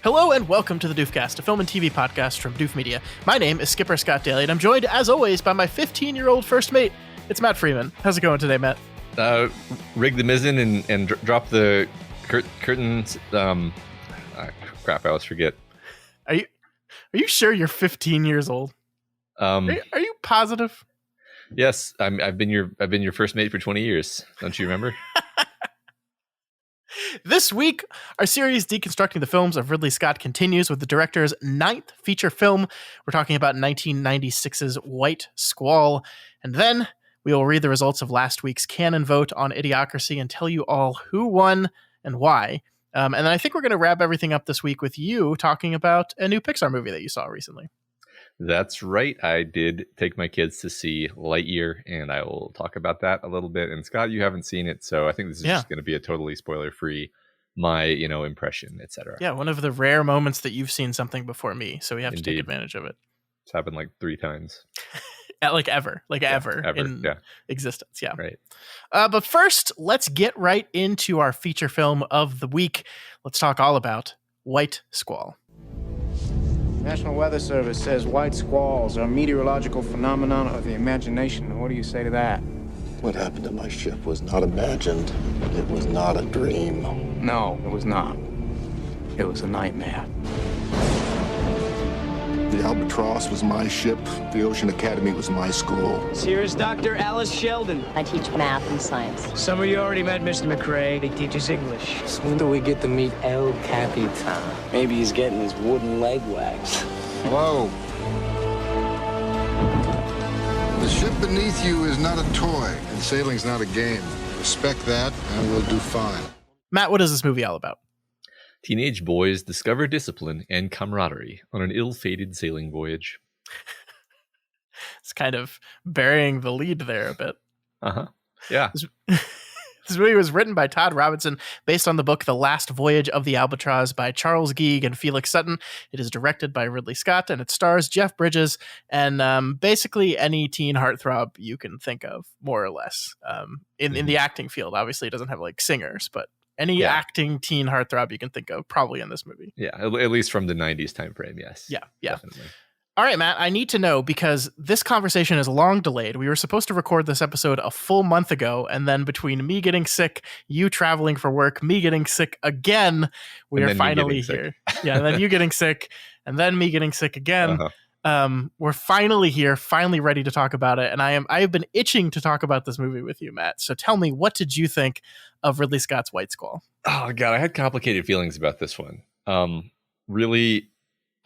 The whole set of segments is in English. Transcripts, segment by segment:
Hello and welcome to the Doofcast, a film and TV podcast from Doof Media. My name is Skipper Scott Daly, and I'm joined, as always, by my 15-year-old first mate. It's Matt Freeman. How's it going today, Matt? Rig the mizzen and drop the curtains. Crap, I always forget. Are you sure you're 15 years old? Are you positive? Yes, I've been your first mate for 20 years. Don't you remember? This week, our series Deconstructing the Films of Ridley Scott continues with the director's 9th feature film. We're talking about 1996's White Squall. And then we will read the results of last week's canon vote on Idiocracy and tell you all who won and why. And then I think we're going to wrap everything up this week with you talking about a new Pixar movie that you saw recently. That's right. I did take my kids to see Lightyear, and I will talk about that a little bit. And Scott, you haven't seen it, so I think this is just going to be a totally spoiler-free, my impression, etc. Yeah, one of the rare moments that you've seen something before me, so we have to take advantage of it. It's happened like 3 times. ever in existence. Yeah. Right. But first, let's get right into our feature film of the week. Let's talk all about White Squall. National Weather Service says white squalls are a meteorological phenomenon of the imagination. What do you say to that? What happened to my ship was not imagined. It was not a dream. No, it was not. It was a nightmare. The Albatross was my ship. The Ocean Academy was my school. Here's Dr. Alice Sheldon. I teach math and science. Some of you already met Mr. McRae. He teaches English. So when do we get to meet El Capitan? Maybe he's getting his wooden leg waxed. Hello. The ship beneath you is not a toy, and sailing's not a game. Respect that, and we'll do fine. Matt, what is this movie all about? Teenage boys discover discipline and camaraderie on an ill-fated sailing voyage. It's kind of burying the lead there a bit. Uh-huh. Yeah. This movie was written by Todd Robinson, based on the book The Last Voyage of the Albatross by Charles Geig and Felix Sutton. It is directed by Ridley Scott, and it stars Jeff Bridges and basically any teen heartthrob you can think of, more or less, in the acting field. Obviously, it doesn't have like singers, but any acting teen heartthrob you can think of, probably in this movie. Yeah, at least from the 90s time frame, yes. Yeah. Definitely. All right, Matt, I need to know, because this conversation is long delayed. We were supposed to record this episode a full month ago, and then between me getting sick, you traveling for work, me getting sick again, we are finally here. Yeah, and then you getting sick, and then me getting sick again. We're finally here, finally ready to talk about it, and I have been itching to talk about this movie with you, Matt. So tell me, what did you think of Ridley Scott's White Squall? Oh, God, I had complicated feelings about this one. Really...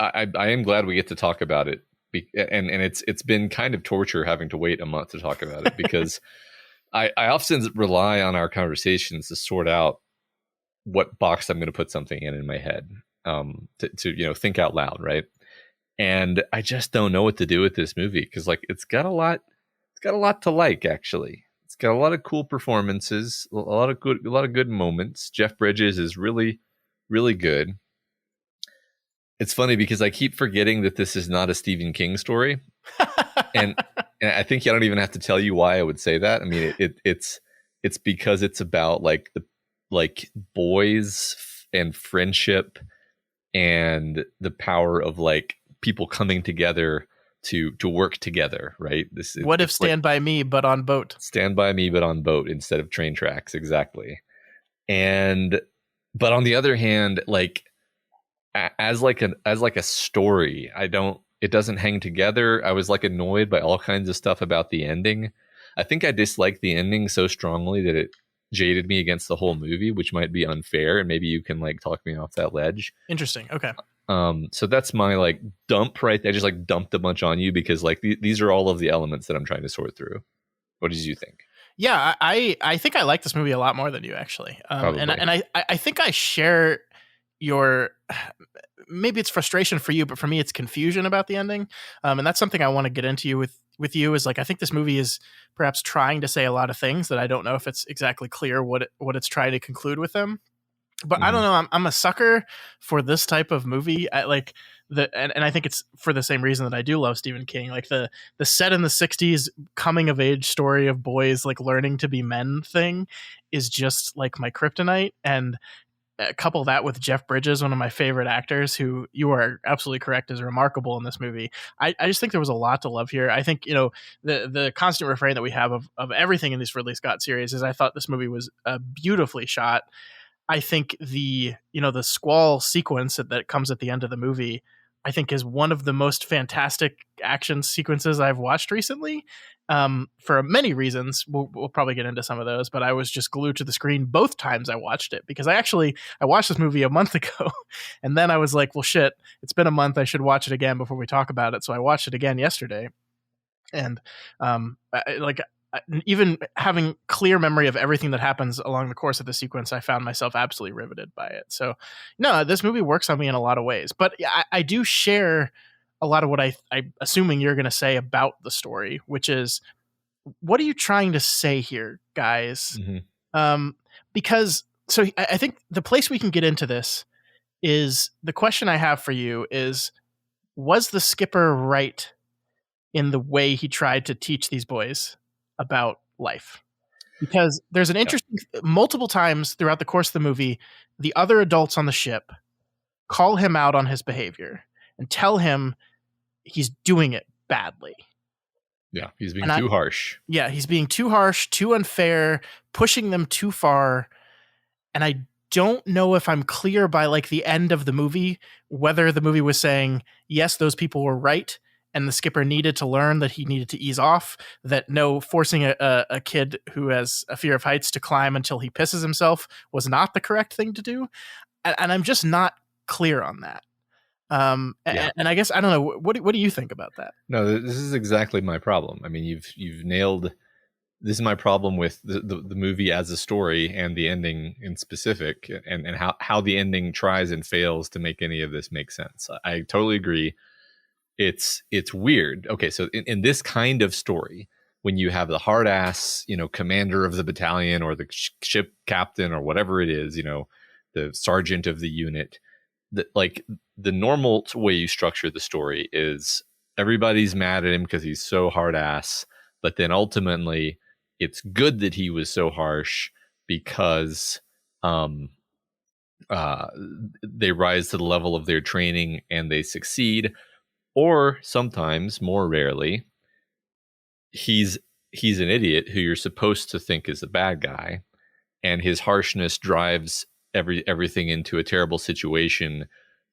I am glad we get to talk about it, and it's been kind of torture having to wait a month to talk about it, because I often rely on our conversations to sort out what box I'm going to put something in my head, to think out loud, right? And I just don't know what to do with this movie, because like it's got a lot to like. Actually, it's got a lot of cool performances, a lot of good moments. Jeff Bridges is really, really good. It's funny because I keep forgetting that this is not a Stephen King story, and I think I don't even have to tell you why I would say that. I mean, it's because it's about like boys and friendship and the power of like people coming together to work together, right? What if Stand By Me but on boat? Stand By Me but on boat instead of train tracks, exactly. But on the other hand, like, as like a story, it doesn't hang together. I was like annoyed by all kinds of stuff about the ending. I think I disliked the ending so strongly that it jaded me against the whole movie, which might be unfair, and maybe you can like talk me off that ledge. Interesting. Okay. So that's my like dump right there. I just like dumped a bunch on you because like these are all of the elements that I'm trying to sort through. What did you think? Yeah, I think I like this movie a lot more than you, actually. And I think I share your, maybe it's frustration for you, but for me it's confusion about the ending, and that's something I want to get into with you. Is like, I think this movie is perhaps trying to say a lot of things that I don't know if it's exactly clear what it's trying to conclude with them. But I don't know, I'm a sucker for this type of movie. I like and I think it's for the same reason that I do love Stephen King. Like the set in the 60s coming of age story of boys like learning to be men thing is just like my kryptonite. And couple that with Jeff Bridges, one of my favorite actors, who you are absolutely correct is remarkable in this movie. I just think there was a lot to love here. I think, the constant refrain that we have of everything in this Ridley Scott series is I thought this movie was beautifully shot. I think the squall sequence that comes at the end of the movie, I think is one of the most fantastic action sequences I've watched recently. For many reasons, we'll probably get into some of those, but I was just glued to the screen both times I watched it, because I watched this movie a month ago, and then I was like, well, shit, it's been a month, I should watch it again before we talk about it. So I watched it again yesterday, and even having clear memory of everything that happens along the course of the sequence, I found myself absolutely riveted by it. So, no, this movie works on me in a lot of ways. But I do share a lot of what I'm assuming you're going to say about the story, which is, what are you trying to say here, guys? Mm-hmm. Because I think the place we can get into this is, the question I have for you is, was the skipper right in the way he tried to teach these boys about life? Because there's an interesting, multiple times throughout the course of the movie, the other adults on the ship call him out on his behavior and tell him he's doing it badly. Yeah, he's being too harsh. Yeah, he's being too harsh, too unfair, pushing them too far. And I don't know if I'm clear by like the end of the movie whether the movie was saying, yes, those people were right, and the skipper needed to learn that he needed to ease off, that no, forcing a kid who has a fear of heights to climb until he pisses himself was not the correct thing to do. And I'm just not clear on that. And I guess, I don't know, what do you think about that? No, this is exactly my problem. I mean, you've nailed, this is my problem with the movie as a story, and the ending in specific, and how the ending tries and fails to make any of this make sense. I totally agree. It's weird. Okay, so in this kind of story, when you have the hard ass, commander of the battalion, or the ship captain, or whatever it is, the sergeant of the unit, the normal way you structure the story is everybody's mad at him because he's so hard ass, but then ultimately it's good that he was so harsh because they rise to the level of their training and they succeed. Or sometimes, more rarely, he's an idiot who you're supposed to think is a bad guy, and his harshness drives everything into a terrible situation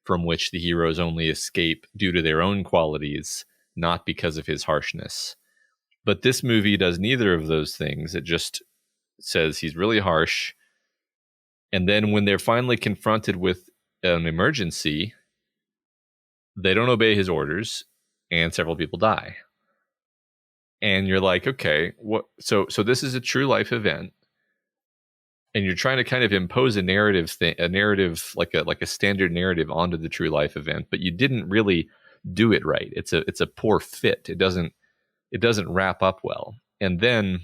from which the heroes only escape due to their own qualities, not because of his harshness. But this movie does neither of those things. It just says he's really harsh, and then when they're finally confronted with an emergency, they don't obey his orders, and several people die. And you're like, okay, what? So this is a true life event, and you're trying to kind of impose a narrative like a standard narrative onto the true life event, but you didn't really do it right. It's a poor fit. It doesn't wrap up well. And then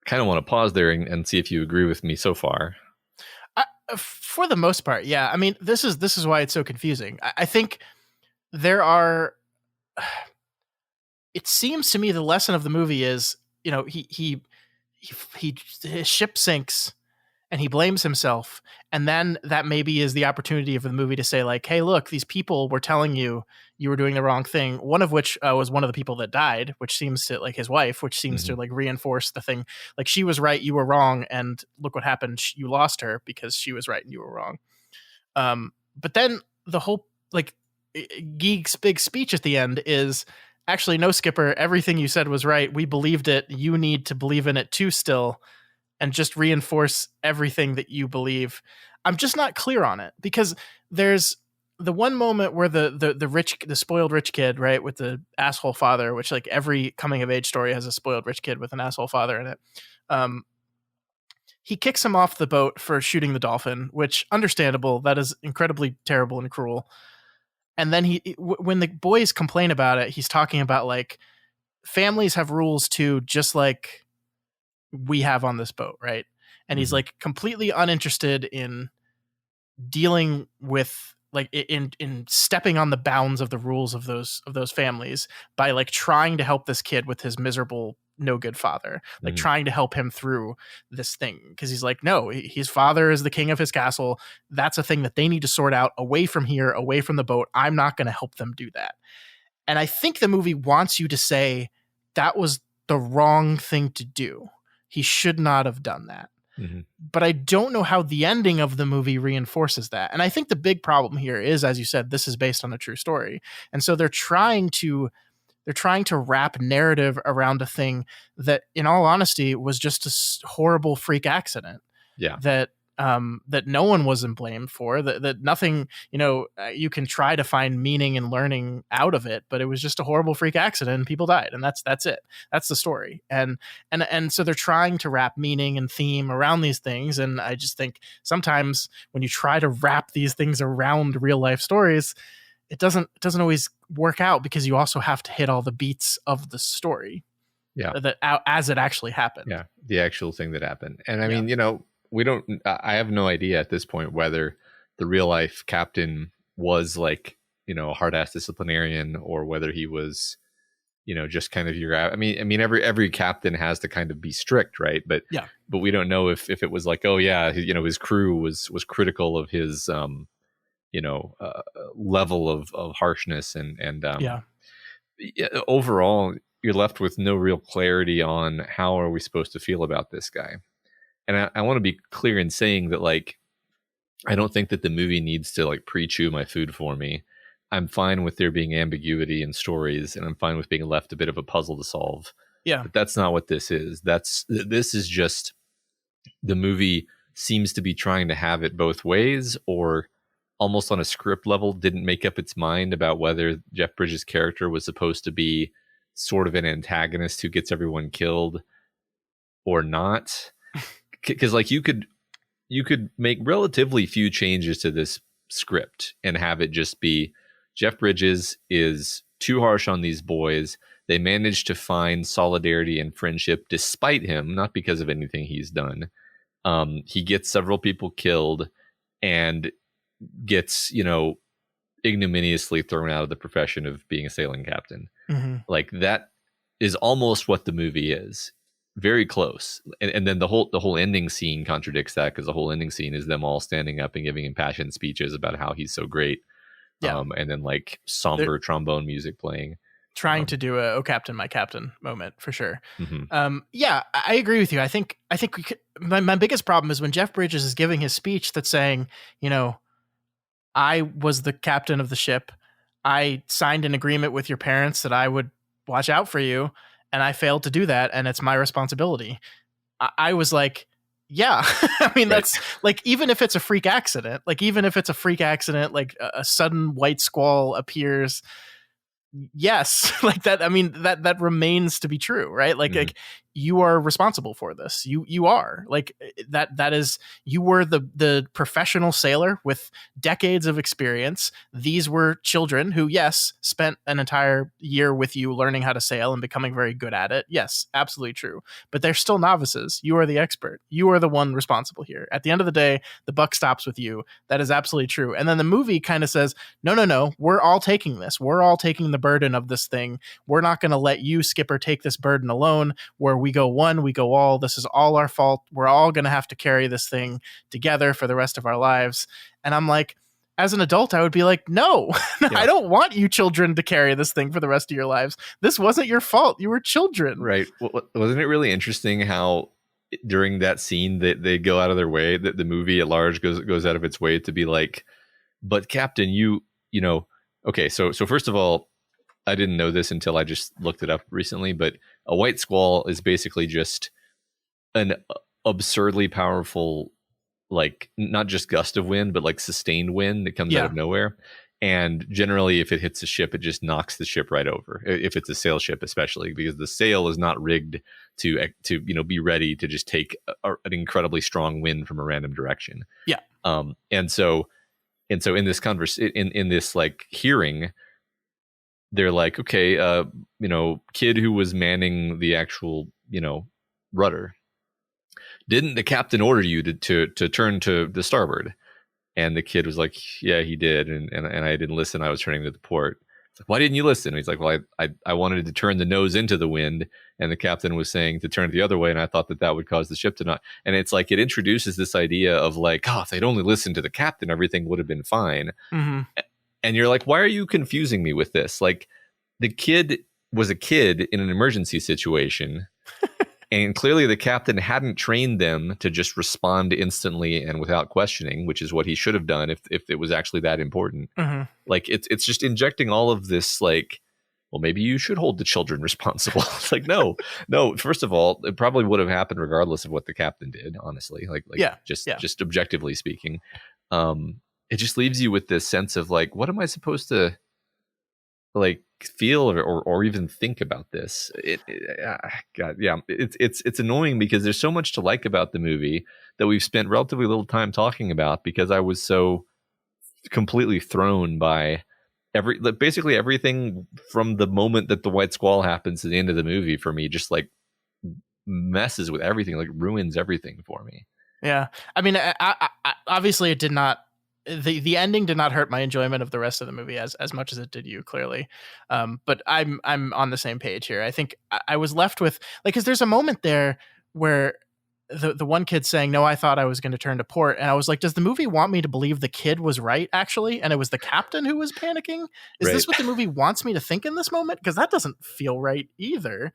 I kind of want to pause there and see if you agree with me so far. For the most part, yeah. I mean, this is why it's so confusing. I think there are. It seems to me the lesson of the movie is, his ship sinks, and he blames himself, and then that maybe is the opportunity for the movie to say, like, hey, look, these people were telling you were doing the wrong thing. One of which was one of the people that died, which seems to, like, his wife, which seems to like reinforce the thing, like, she was right, you were wrong, and look what happened, you lost her because she was right and you were wrong. But then the whole, like, Geek's big speech at the end is, actually, no, Skipper, everything you said was right, we believed it, you need to believe in it too still, and just reinforce everything that you believe. I'm just not clear on it, because there's the one moment where the spoiled rich kid, right, with the asshole father, which, like, every coming of age story has a spoiled rich kid with an asshole father in it. He kicks him off the boat for shooting the dolphin, which, understandable, that is incredibly terrible and cruel. And then when the boys complain about it, he's talking about, like, families have rules too, just like we have on this boat, right? And he's, like, completely uninterested in dealing with, like, in stepping on the bounds of the rules of those families by, like, trying to help this kid with his miserable no good father, like trying to help him through this thing. Because he's like, no, his father is the king of his castle. That's a thing that they need to sort out away from here, away from the boat. I'm not going to help them do that. And I think the movie wants you to say that was the wrong thing to do. He should not have done that. But I don't know how the ending of the movie reinforces that. And I think the big problem here is, as you said, this is based on a true story. And so they're trying to wrap narrative around a thing that, in all honesty, was just a horrible freak accident. Yeah. That no one wasn't blamed for, that nothing, you can try to find meaning and learning out of it, but it was just a horrible freak accident and people died. And that's it. That's the story. And so they're trying to wrap meaning and theme around these things. And I just think sometimes when you try to wrap these things around real life stories, it doesn't always work out, because you also have to hit all the beats of the story. Yeah. That as it actually happened. Yeah. The actual thing that happened. And I mean, I have no idea at this point whether the real life captain was like, a hard ass disciplinarian, or whether he was, just kind of every captain has to kind of be strict, right? But we don't know if it was like, oh yeah, his crew was critical of his, level of harshness and overall, you're left with no real clarity on how are we supposed to feel about this guy. And I want to be clear in saying that, like, I don't think that the movie needs to like pre-chew my food for me. I'm fine with there being ambiguity in stories, and I'm fine with being left a bit of a puzzle to solve. Yeah. But that's not what this is. This is just, the movie seems to be trying to have it both ways, or almost on a script level didn't make up its mind about whether Jeff Bridges' character was supposed to be sort of an antagonist who gets everyone killed or not. Because like you could make relatively few changes to this script and have it just be Jeff Bridges is too harsh on these boys. They managed to find solidarity and friendship despite him, not because of anything he's done. He gets several people killed and gets, ignominiously thrown out of the profession of being a sailing captain. Like, that is almost what the movie is. Very close. And then the whole ending scene contradicts that, because the whole ending scene is them all standing up and giving impassioned speeches about how he's so great. And then like somber trombone music playing. Trying to do a "Oh Captain, My Captain" moment for sure. I agree with you. I think we could, my biggest problem is when Jeff Bridges is giving his speech that's saying, I was the captain of the ship. I signed an agreement with your parents that I would watch out for you, and I failed to do that, and it's my responsibility. I was like, yeah. I mean, that's like, even if it's a freak accident, like a sudden white squall appears, yes, like that. I mean, that remains to be true, right? Like you are responsible for this. You are like that is, you were the professional sailor with decades of experience. These were children who, yes, spent an entire year with you learning how to sail and becoming very good at it. Yes, absolutely true. But they're still novices. You are the expert. You are the one responsible here. At the end of the day, the buck stops with you. That is absolutely true. And then the movie kind of says, no, we're all taking this. We're all taking the burden of this thing. We're not going to let you, skipper, take this burden alone, where we go one, we go all. This is all our fault. We're all going to have to carry this thing together for the rest of our lives. And I'm like, as an adult, I would be like, no, I don't want you children to carry this thing for the rest of your lives. This wasn't your fault. You were children. Right. Well, wasn't it really interesting how during that scene that they go out of their way, that the movie at large goes out of its way to be like, but Captain, you know, okay. So first of all, I didn't know this until I just looked it up recently, but a white squall is basically just an absurdly powerful, like, not just gust of wind, but like sustained wind that comes out of nowhere. And generally, if it hits a ship, it just knocks the ship right over. If it's a sail ship, especially, because the sail is not rigged to be ready to just take an incredibly strong wind from a random direction. Yeah. And so in this in this like hearing, they're like, okay, kid who was manning the actual, rudder, didn't the captain order you to turn to the starboard? And the kid was like, yeah, he did. And I didn't listen. I was turning to the port. It's like, why didn't you listen? And he's like, well, I wanted to turn the nose into the wind, and the captain was saying to turn it the other way, and I thought that would cause the ship to not. And it's like it introduces this idea of like, oh, if they'd only listened to the captain, everything would have been fine. Mm-hmm. And you're like, why are you confusing me with this? Like, the kid was a kid in an emergency situation. And clearly the captain hadn't trained them to just respond instantly and without questioning, which is what he should have done if it was actually that important. Mm-hmm. Like, it's just injecting all of this, like, well, maybe you should hold the children responsible. It's like, no. First of all, it probably would have happened regardless of what the captain did, honestly. Just objectively speaking. It just leaves you with this sense of like, what am I supposed to like feel or even think about this? It's annoying because there's so much to like about the movie that we've spent relatively little time talking about because I was so completely thrown by basically everything from the moment that the White Squall happens to the end of the movie for me. Just like messes with everything, like ruins everything for me. Yeah, I mean, I obviously it did not. The ending did not hurt my enjoyment of the rest of the movie as much as it did you, clearly. But I'm on the same page here. I think I was left with like, because there's a moment there where the one kid's saying, no, I thought I was going to turn to port. And I was like, does the movie want me to believe the kid was right, actually? And it was the captain who was panicking? Is this what the movie wants me to think in this moment? Because that doesn't feel right either.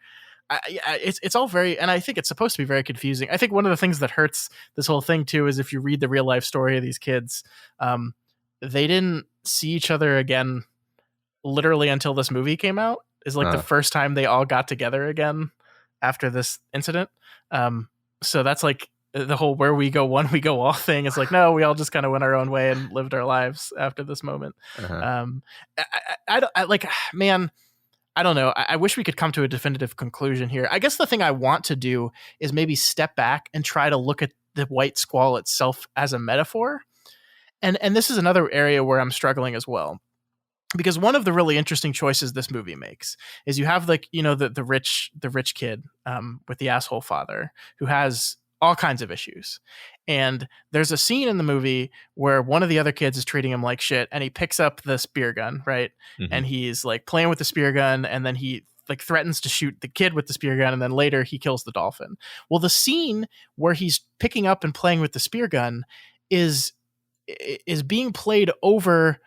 It's all very, and I think it's supposed to be very confusing. I think one of the things that hurts this whole thing too is if you read the real life story of these kids, they didn't see each other again literally until this movie came out. Is like the first time they all got together again after this incident. So that's like the whole where we go one, we go all thing. Is like, no, we all just kind of went our own way and lived our lives after this moment. I don't know. I wish we could come to a definitive conclusion here. I guess the thing I want to do is maybe step back and try to look at the White Squall itself as a metaphor. And this is another area where I'm struggling as well. Because one of the really interesting choices this movie makes is you have like, the rich kid with the asshole father who has all kinds of issues. And there's a scene in the movie where one of the other kids is treating him like shit and he picks up the spear gun, right? Mm-hmm. And he's like playing with the spear gun and then he like threatens to shoot the kid with the spear gun and then later he kills the dolphin. Well, the scene where he's picking up and playing with the spear gun is being played over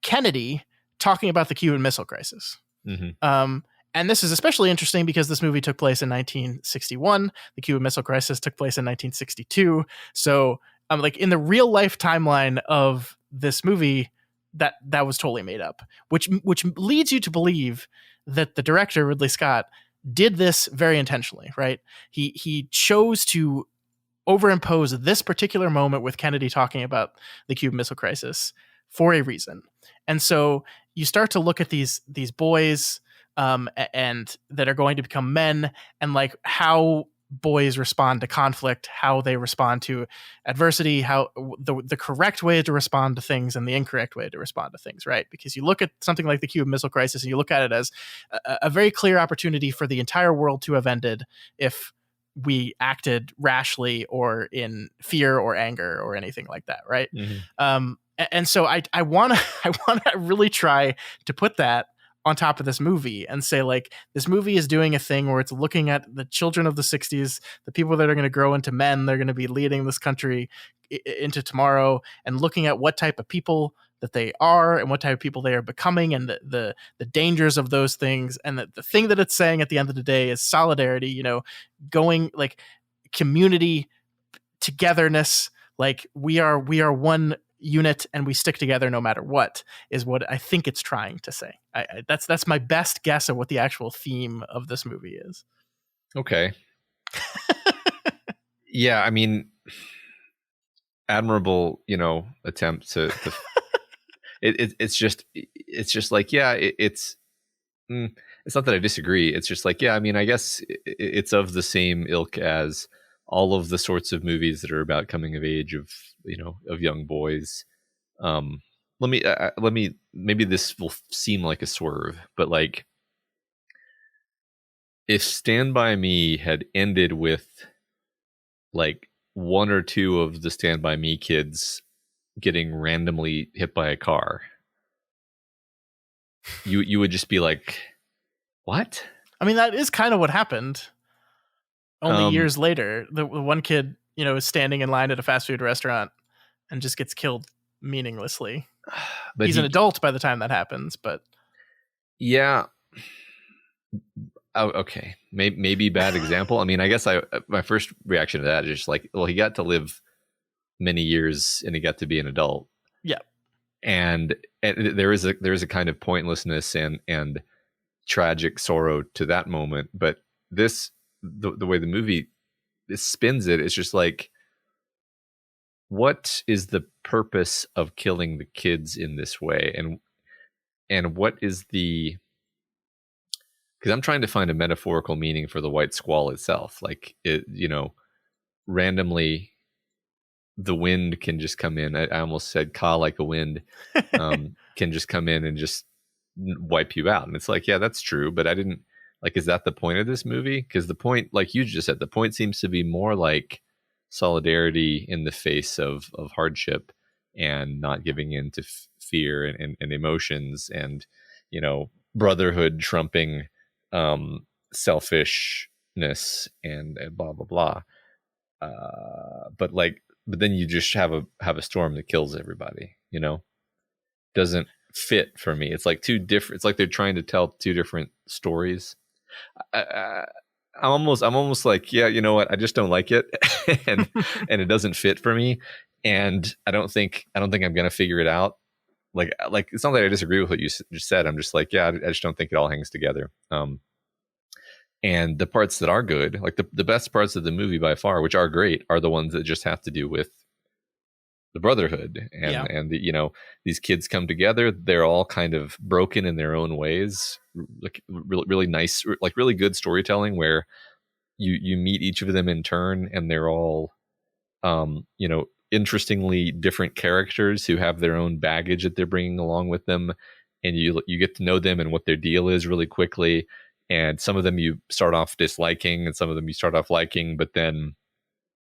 Kennedy talking about the Cuban Missile Crisis. Mm-hmm. And this is especially interesting because this movie took place in 1961. The Cuban Missile Crisis took place in 1962. So, like in the real life timeline of this movie, that was totally made up. Which leads you to believe that the director Ridley Scott did this very intentionally, right? He chose to overimpose this particular moment with Kennedy talking about the Cuban Missile Crisis for a reason. And so you start to look at these boys. And that are going to become men and like how boys respond to conflict, how they respond to adversity, how the correct way to respond to things and the incorrect way to respond to things, right? Because you look at something like the Cuban Missile Crisis and you look at it as a very clear opportunity for the entire world to have ended if we acted rashly or in fear or anger or anything like that, right? Mm-hmm. And so I want to really try to put that on top of this movie and say like this movie is doing a thing where it's looking at the children of the 60s, the people that are going to grow into men, they're going to be leading this country into tomorrow, and looking at what type of people that they are and what type of people they are becoming and the dangers of those things. And the thing that it's saying at the end of the day is solidarity, going like community, togetherness, like we are one unit and we stick together no matter what, is what I think it's trying to say. That's my best guess at what the actual theme of this movie is. Okay. Yeah, I mean, admirable, attempt to it's just like, yeah, it's not that I disagree. It's just like, yeah, I mean, I guess it's of the same ilk as all of the sorts of movies that are about coming of age of young boys. Let me maybe this will seem like a swerve, but like if Stand By Me had ended with like one or two of the Stand By Me kids getting randomly hit by a car, you would just be like, what? I mean, that is kind of what happened. Only years later, the one kid, is standing in line at a fast food restaurant and just gets killed meaninglessly. But he's an adult by the time that happens, but yeah. Oh, okay. Maybe bad example. I mean, I guess my first reaction to that is just like, well, he got to live many years and he got to be an adult. Yeah. And there is a kind of pointlessness and tragic sorrow to that moment. But the way the movie spins it, it's just like, what is the purpose of killing the kids in this way? And what is the... Because I'm trying to find a metaphorical meaning for the White Squall itself. Like, randomly, the wind can just come in. I almost said "caw like a wind," can just come in and just wipe you out. And it's like, yeah, that's true. But I didn't like. Is that the point of this movie? Because the point, like you just said, the point seems to be more like solidarity in the face of hardship and not giving in to fear and emotions, and brotherhood trumping selfishness and blah blah blah. But then you just have a storm that kills everybody. Doesn't fit for me. It's like two different. It's like they're trying to tell two different stories. I'm almost like, yeah, you know what? I just don't like it, and it doesn't fit for me. And I don't think I'm gonna figure it out. Like it's not that I disagree with what you just said. I'm just like, yeah, I just don't think it all hangs together. And the parts that are good, like the best parts of the movie by far, which are great, are the ones that just have to do with the brotherhood and these kids come together. They're all kind of broken in their own ways. Like really nice, like really good storytelling where you meet each of them in turn, and they're all, interestingly different characters who have their own baggage that they're bringing along with them, and you get to know them and what their deal is really quickly. And some of them you start off disliking, and some of them you start off liking, but then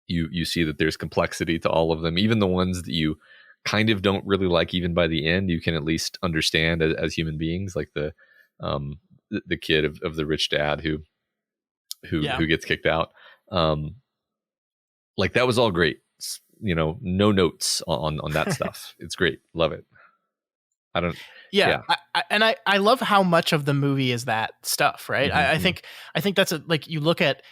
you see that there's complexity to all of them. Even the ones that you kind of don't really like, even by the end, you can at least understand as human beings, like the kid of the rich dad who gets kicked out. Like that was all great. No notes on that stuff. It's great. Love it. Yeah. I love how much of the movie is that stuff, right? Mm-hmm. I think that's like, you look at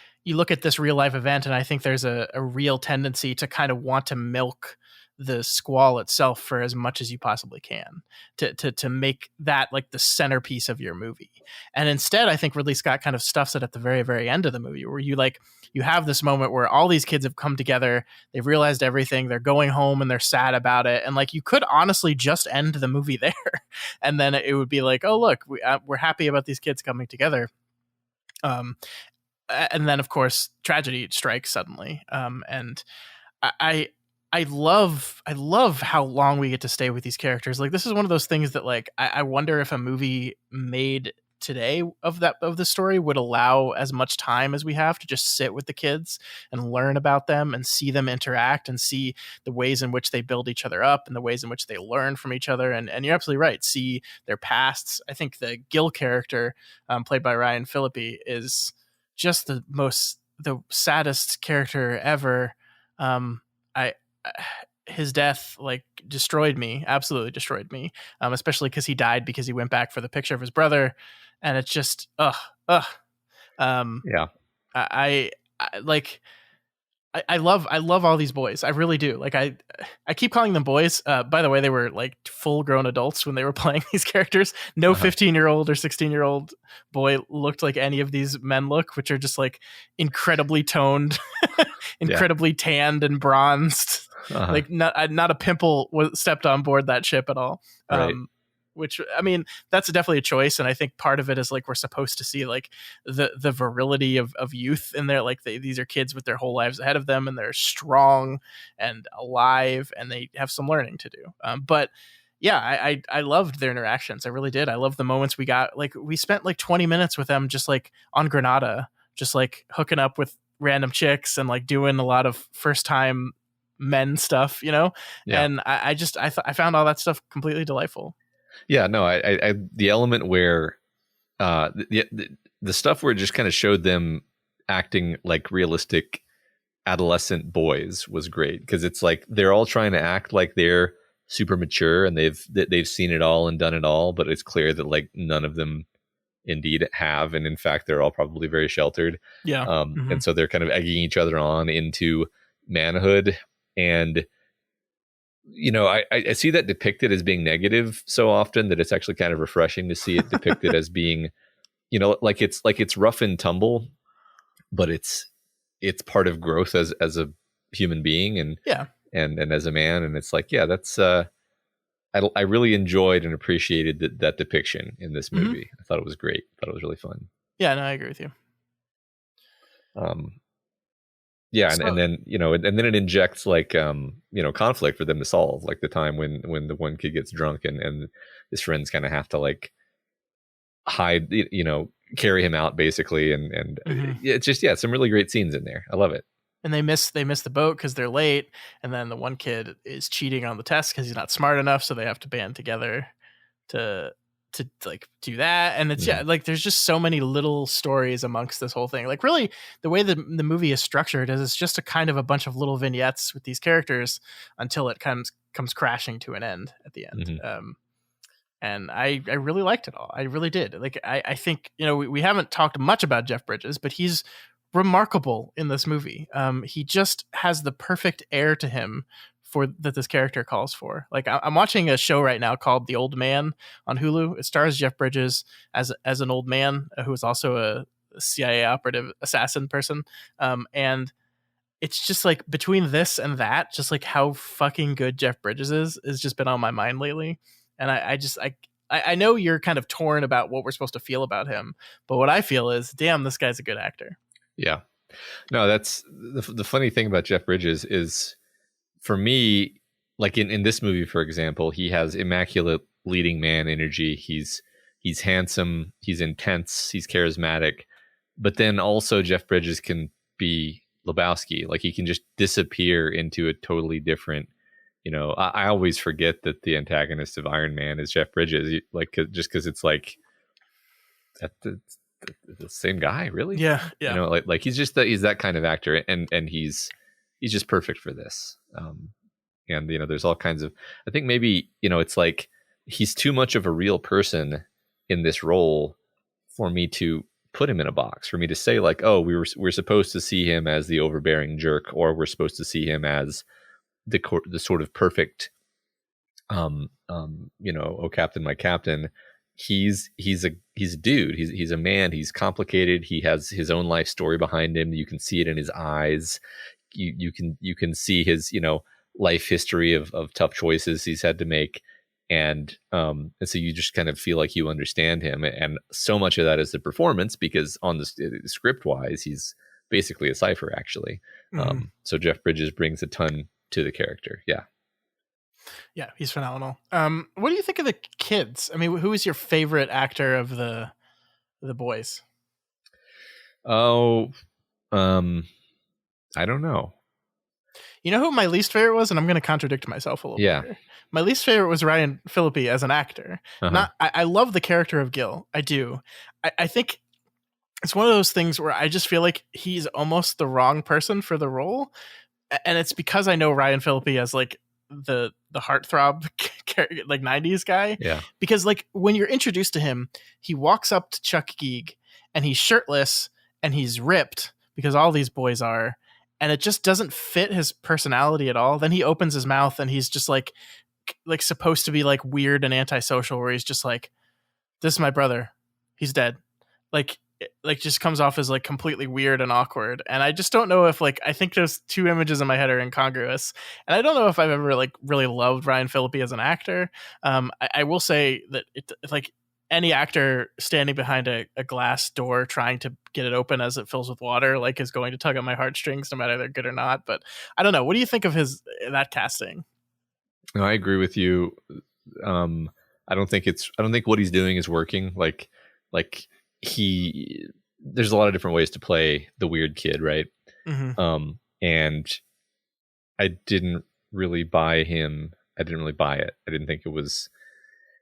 this real life event, and I think there's a real tendency to kind of want to milk the squall itself for as much as you possibly can to make that like the centerpiece of your movie. And instead, I think Ridley Scott kind of stuffs it at the very, very end of the movie, where you have this moment where all these kids have come together, they've realized everything, they're going home and they're sad about it. And like, you could honestly just end the movie there. And then it would be like, oh, look, we're happy about these kids coming together. And then of course tragedy strikes suddenly. And I love how long we get to stay with these characters. Like, this is one of those things that like, I wonder if a movie made today of the story would allow as much time as we have to just sit with the kids and learn about them and see them interact and see the ways in which they build each other up and the ways in which they learn from each other. And you're absolutely right. See their pasts. I think the Gil character, played by Ryan Phillippe, is just the saddest character ever. His death like absolutely destroyed me, especially because he died because he went back for the picture of his brother, and it's just yeah. I love all these boys. I really do. Like I keep calling them boys. By the way, they were like full grown adults when they were playing these characters. No 15-year-old or 16-year-old boy looked like any of these men look, which are just like incredibly toned, incredibly tanned and bronzed. Like not a pimple stepped on board that ship at all. Right. Which, I mean, that's definitely a choice. And I think part of it is like, we're supposed to see like the virility of youth in there. Like these are kids with their whole lives ahead of them, and they're strong and alive, and they have some learning to do. But yeah, I loved their interactions. I really did. I love the moments we got. Like, we spent like 20 minutes with them just like on Granada, just like hooking up with random chicks and like doing a lot of first time men stuff, Yeah. And I found all that stuff completely delightful. Yeah, no, I the element where the stuff where it just kind of showed them acting like realistic adolescent boys was great, because it's like they're all trying to act like they're super mature and they've seen it all and done it all, but it's clear that like none of them indeed have, and in fact they're all probably very sheltered. And so they're kind of egging each other on into manhood. And I see that depicted as being negative so often that it's actually kind of refreshing to see it depicted as being, like it's rough and tumble, but it's part of growth as a human being and as a man. And it's like, yeah, that's I really enjoyed and appreciated that depiction in this movie. I thought it was great. I thought it was really fun. Yeah, no, I agree with you. And then and then it injects like conflict for them to solve, like the time when the one kid gets drunk and his friends kind of have to like hide, carry him out basically, and it's just some really great scenes in there. I love it. And they miss the boat because they're late, and then the one kid is cheating on the test because he's not smart enough, so they have to band together to like do that. And it's like there's just so many little stories amongst this whole thing. Like really the way the movie is structured is it's just a kind of a bunch of little vignettes with these characters until it comes crashing to an end at the end. And I really liked it all. I really did. Like I think we haven't talked much about Jeff Bridges, but he's remarkable in this movie. He just has the perfect air to him that this character calls for. Like I'm watching a show right now called The Old Man on Hulu. It stars Jeff Bridges as an old man who is also a CIA operative assassin person. And it's just like between this and that, just like how fucking good Jeff Bridges is just been on my mind lately. And I know you're kind of torn about what we're supposed to feel about him, but what I feel is, damn, this guy's a good actor. Yeah. No, that's the funny thing about Jeff Bridges is, for me, like in this movie, for example, he has immaculate leading man energy. He's handsome, he's intense, he's charismatic, but then also Jeff Bridges can be Lebowski. Like he can just disappear into a totally different, I always forget that the antagonist of Iron Man is Jeff Bridges, like just because it's like the same guy, really. Yeah. Like he's that kind of actor, and he's just perfect for this. And there's all kinds of, I think maybe it's like he's too much of a real person in this role for me to put him in a box, for me to say like, oh, we're supposed to see him as the overbearing jerk, or we're supposed to see him as the sort of perfect oh captain, my captain. He's a dude. He's a man. He's complicated. He has his own life story behind him. You can see it in his eyes. You can see his life history of tough choices he's had to make, and so you just kind of feel like you understand him. And so much of that is the performance, because on the script wise, he's basically a cipher actually. So Jeff Bridges brings a ton to the character. Yeah, he's phenomenal. What do you think of the kids? I mean, who is your favorite actor of the boys? I don't know. You know who my least favorite was? And I'm going to contradict myself a little bit here. My least favorite was Ryan Phillippe as an actor. I love the character of Gil. I do. I think it's one of those things where I just feel like he's almost the wrong person for the role. And it's because I know Ryan Phillippe as like the heartthrob like 90s guy. Yeah. Because like when you're introduced to him, he walks up to Chuck Geeg and he's shirtless and he's ripped, because all these boys are, and it just doesn't fit his personality at all. Then he opens his mouth and he's just like supposed to be like weird and antisocial, where he's just like, this is my brother, he's dead. Like just comes off as like completely weird and awkward. And I just don't know if like, I think those two images in my head are incongruous. And I don't know if I've ever like really loved Ryan Phillippe as an actor. I will say that it's like any actor standing behind a glass door trying to get it open as it fills with water, like, is going to tug at my heartstrings no matter they're good or not. But I don't know. What do you think of that casting? No, I agree with you. I don't think what he's doing is working. Like there's a lot of different ways to play the weird kid, right? And I didn't really buy him. I didn't really buy it. I didn't think it was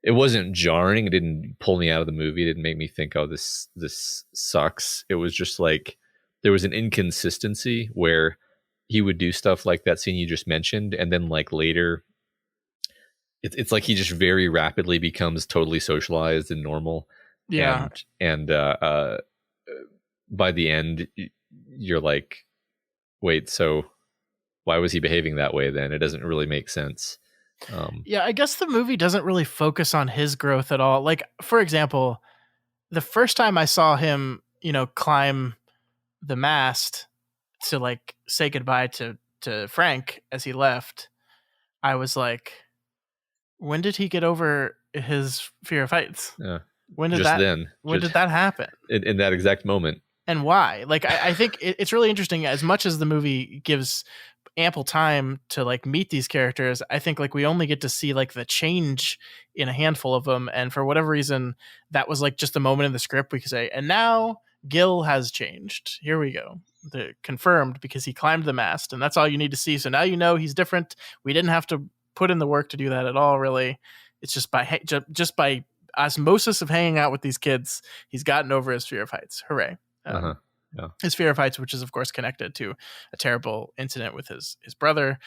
it wasn't jarring. It didn't pull me out of the movie. It didn't make me think, oh, this sucks. It was just like there was an inconsistency where he would do stuff like that scene you just mentioned, and then like later, it's like he just very rapidly becomes totally socialized and normal. Yeah, and by the end, you're like, wait, so why was he behaving that way then? It doesn't really make sense. Yeah, I guess the movie doesn't really focus on his growth at all. Like, for example, the first time I saw him, climb the mast to like say goodbye to Frank as he left, I was like, when did he get over his fear of heights? Yeah. When did that happen? In that exact moment. And why? Like, I think it's really interesting. As much as the movie gives ample time to like meet these characters, I think like we only get to see like the change in a handful of them, and for whatever reason that was like just a moment in the script we could say, and now Gil has changed. Here we go. Confirmed, because he climbed the mast, and that's all you need to see. So now he's different. We didn't have to put in the work to do that at all, really. It's just by osmosis of hanging out with these kids, he's gotten over his fear of heights. Hooray. Yeah. His fear of heights, which is of course connected to a terrible incident with his brother,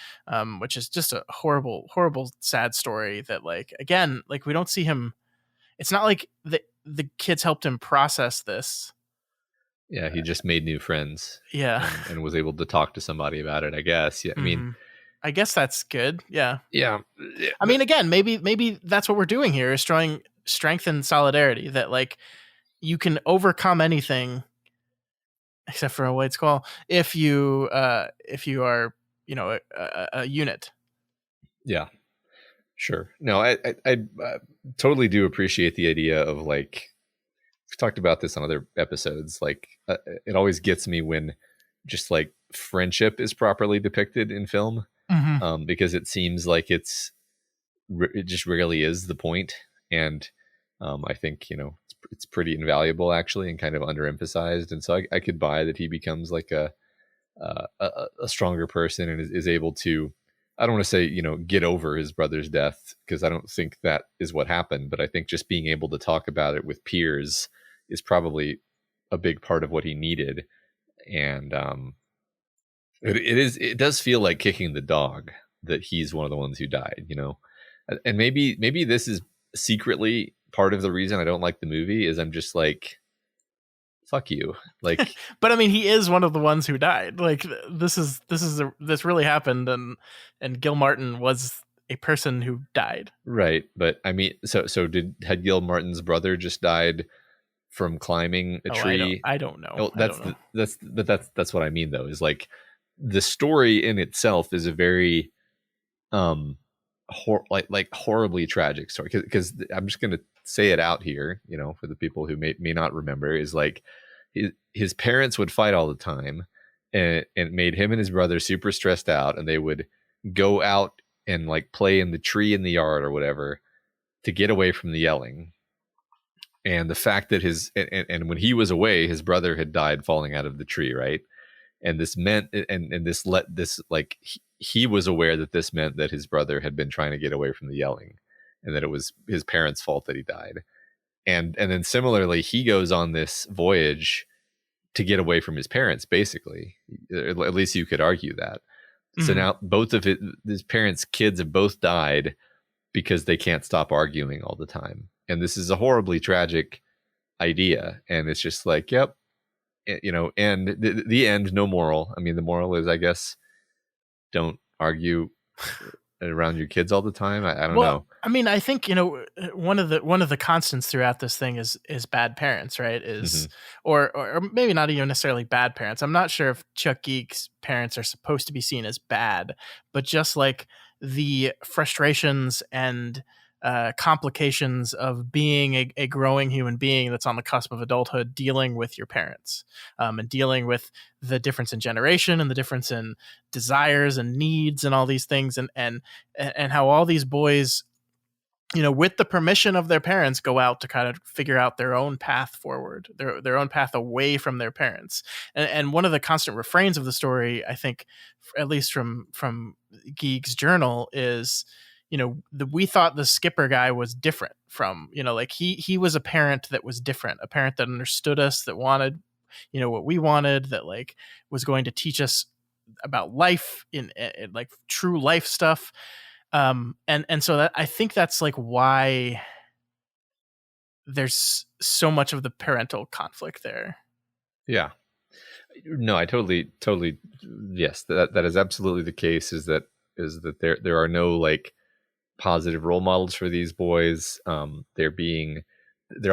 which is just a horrible, horrible, sad story that like, again, like we don't see him. It's not like the kids helped him process this. Yeah. He just made new friends. Yeah. And was able to talk to somebody about it, I guess. Yeah. I mean, I guess that's good. Yeah. Yeah. I mean, again, maybe that's what we're doing here, is showing strength and solidarity, that like you can overcome anything except for a White Squall if you are, a unit. Yeah, sure. No, I totally do appreciate the idea of like, we've talked about this on other episodes. Like it always gets me when just like friendship is properly depicted in film, because it seems like it just rarely is the point. And I think, it's pretty invaluable actually, and kind of underemphasized. And so I could buy that he becomes like a stronger person and is able to, I don't want to say, get over his brother's death, because I don't think that is what happened. But I think just being able to talk about it with peers is probably a big part of what he needed. And it does feel like kicking the dog that he's one of the ones who died, and maybe this is secretly part of the reason I don't like the movie, is I'm just like, fuck you. Like, but I mean, he is one of the ones who died. Like this really happened. And Gil Martin was a person who died. Right. But I mean, so had Gil Martin's brother just died from climbing a tree? I don't know. Oh, that's what I mean though, is like the story in itself is a very, horribly tragic story, because I'm just going to say it out here, for the people who may not remember, is like his parents would fight all the time, and it made him and his brother super stressed out, and they would go out and like play in the tree in the yard or whatever to get away from the yelling. And the fact that and when he was away, his brother had died falling out of the tree, right? And this meant, he was aware that this meant that his brother had been trying to get away from the yelling, and that it was his parents' fault that he died. And then similarly, he goes on this voyage to get away from his parents, basically. At least you could argue that. So now both of his parents' kids have both died because they can't stop arguing all the time. And this is a horribly tragic idea. And it's just like, yep, and the end, no moral. I mean, the moral is, I guess, don't argue around your kids all the time. I don't know. I mean, I think, one of the constants throughout this thing is bad parents, right? Or maybe not even necessarily bad parents. I'm not sure if Chuck Geek's parents are supposed to be seen as bad, but just like the frustrations and complications of being a growing human being that's on the cusp of adulthood, dealing with your parents, and dealing with the difference in generation and the difference in desires and needs and all these things, and how all these boys, with the permission of their parents, go out to kind of figure out their own path forward, their own path away from their parents. And one of the constant refrains of the story, I think, at least from Geek's journal, is we thought the skipper guy was different from, like he was a parent that was different, a parent that understood us, that wanted, what we wanted, that like was going to teach us about life in like true life stuff. And so that, I think that's like why there's so much of the parental conflict there. Yeah. No, I totally, yes, that is absolutely the case, is that there are no like positive role models for these boys. They're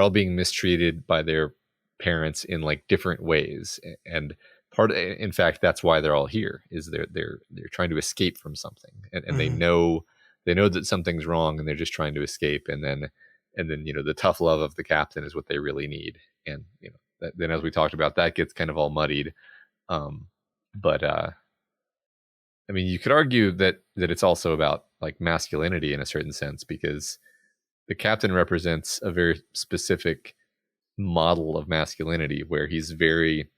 all being mistreated by their parents in like different ways. And in fact, that's why they're all here, is they're trying to escape from something. And they know that something's wrong, and they're just trying to escape. And then, the tough love of the captain is what they really need. And, then as we talked about, that gets kind of all muddied. But I mean, you could argue that it's also about like masculinity in a certain sense, because the captain represents a very specific model of masculinity where he's very,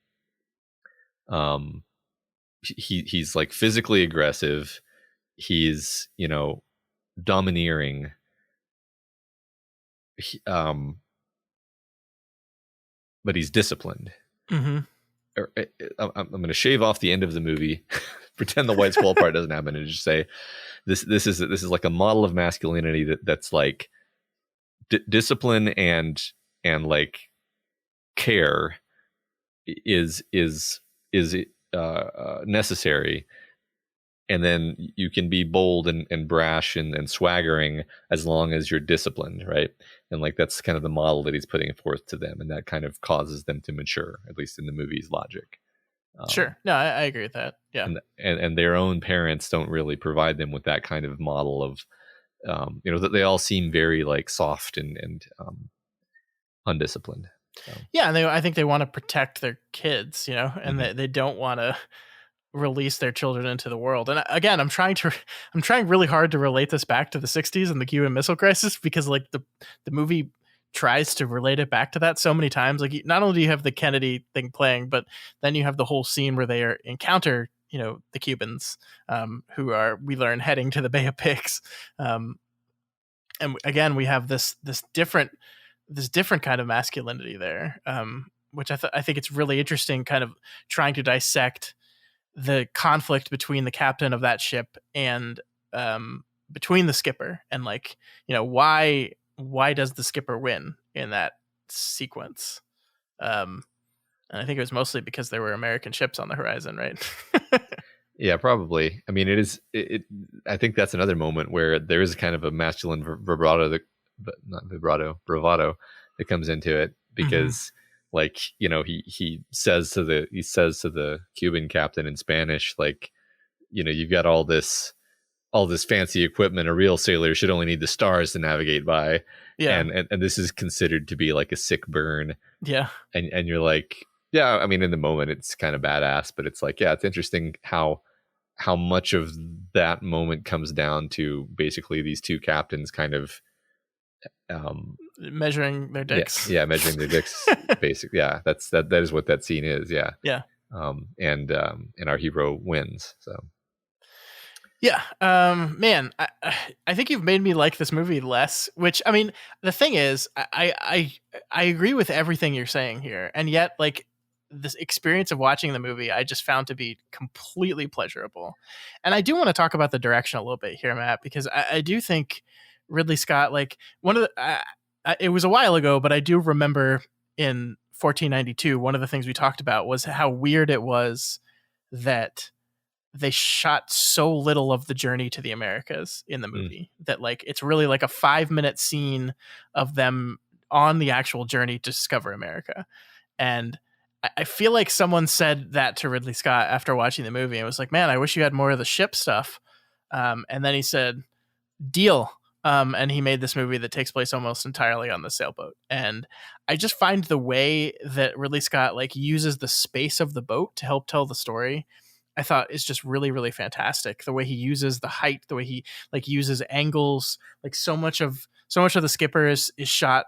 he's like physically aggressive. He's, domineering. But he's disciplined. Mm-hmm. I'm going to shave off the end of the movie, pretend the White Squall part doesn't happen, and just say this is like a model of masculinity that's like discipline and like care is necessary. And then you can be bold and brash and swaggering as long as you're disciplined, right? And like that's kind of the model that he's putting forth to them, and that kind of causes them to mature, at least in the movie's logic. Sure, no, I agree with that. Yeah, and their own parents don't really provide them with that kind of model of, that they all seem very like soft and undisciplined. So. Yeah, and I think they want to protect their kids, and they don't want to release their children into the world. And again, I'm trying really hard to relate this back to the 60s and the Cuban Missile Crisis, because like the movie tries to relate it back to that so many times. Like, not only do you have the Kennedy thing playing, but then you have the whole scene where they encounter the Cubans, who are, we learn, heading to the Bay of Pigs, and again we have this different kind of masculinity there, which I think it's really interesting, kind of trying to dissect the conflict between the captain of that ship and between the skipper, and like, why does the skipper win in that sequence? And I think it was mostly because there were American ships on the horizon, right? Yeah, probably. I mean, I think that's another moment where there is kind of a masculine bravado that comes into it, because like, he says to the Cuban captain in Spanish, like, you've got all this fancy equipment. A real sailor should only need the stars to navigate by. Yeah. And this is considered to be like a sick burn. Yeah. And you're like, yeah, I mean, in the moment it's kind of badass, but it's like, yeah, it's interesting how much of that moment comes down to basically these two captains kind of measuring their dicks. Yeah, measuring their dicks. Basically, yeah, that is what that scene is. Yeah. Yeah. And our hero wins. So. Yeah, man, I think you've made me like this movie less. Which, I mean, the thing is, I agree with everything you're saying here, and yet, like, this experience of watching the movie, I just found to be completely pleasurable. And I do want to talk about the direction a little bit here, Matt, because I do think Ridley Scott, like, one of the, it was a while ago, but I do remember in 1492, one of the things we talked about was how weird it was that they shot so little of the journey to the Americas in the movie, that like, it's really like a 5-minute scene of them on the actual journey to discover America. And I feel like someone said that to Ridley Scott after watching the movie, and was like, man, I wish you had more of the ship stuff. And then he said, deal. And he made this movie that takes place almost entirely on the sailboat. And I just find the way that Ridley Scott like uses the space of the boat to help tell the story, I thought is just really, really fantastic. The way he uses the height, the way he like uses angles, like so much of the skipper is shot,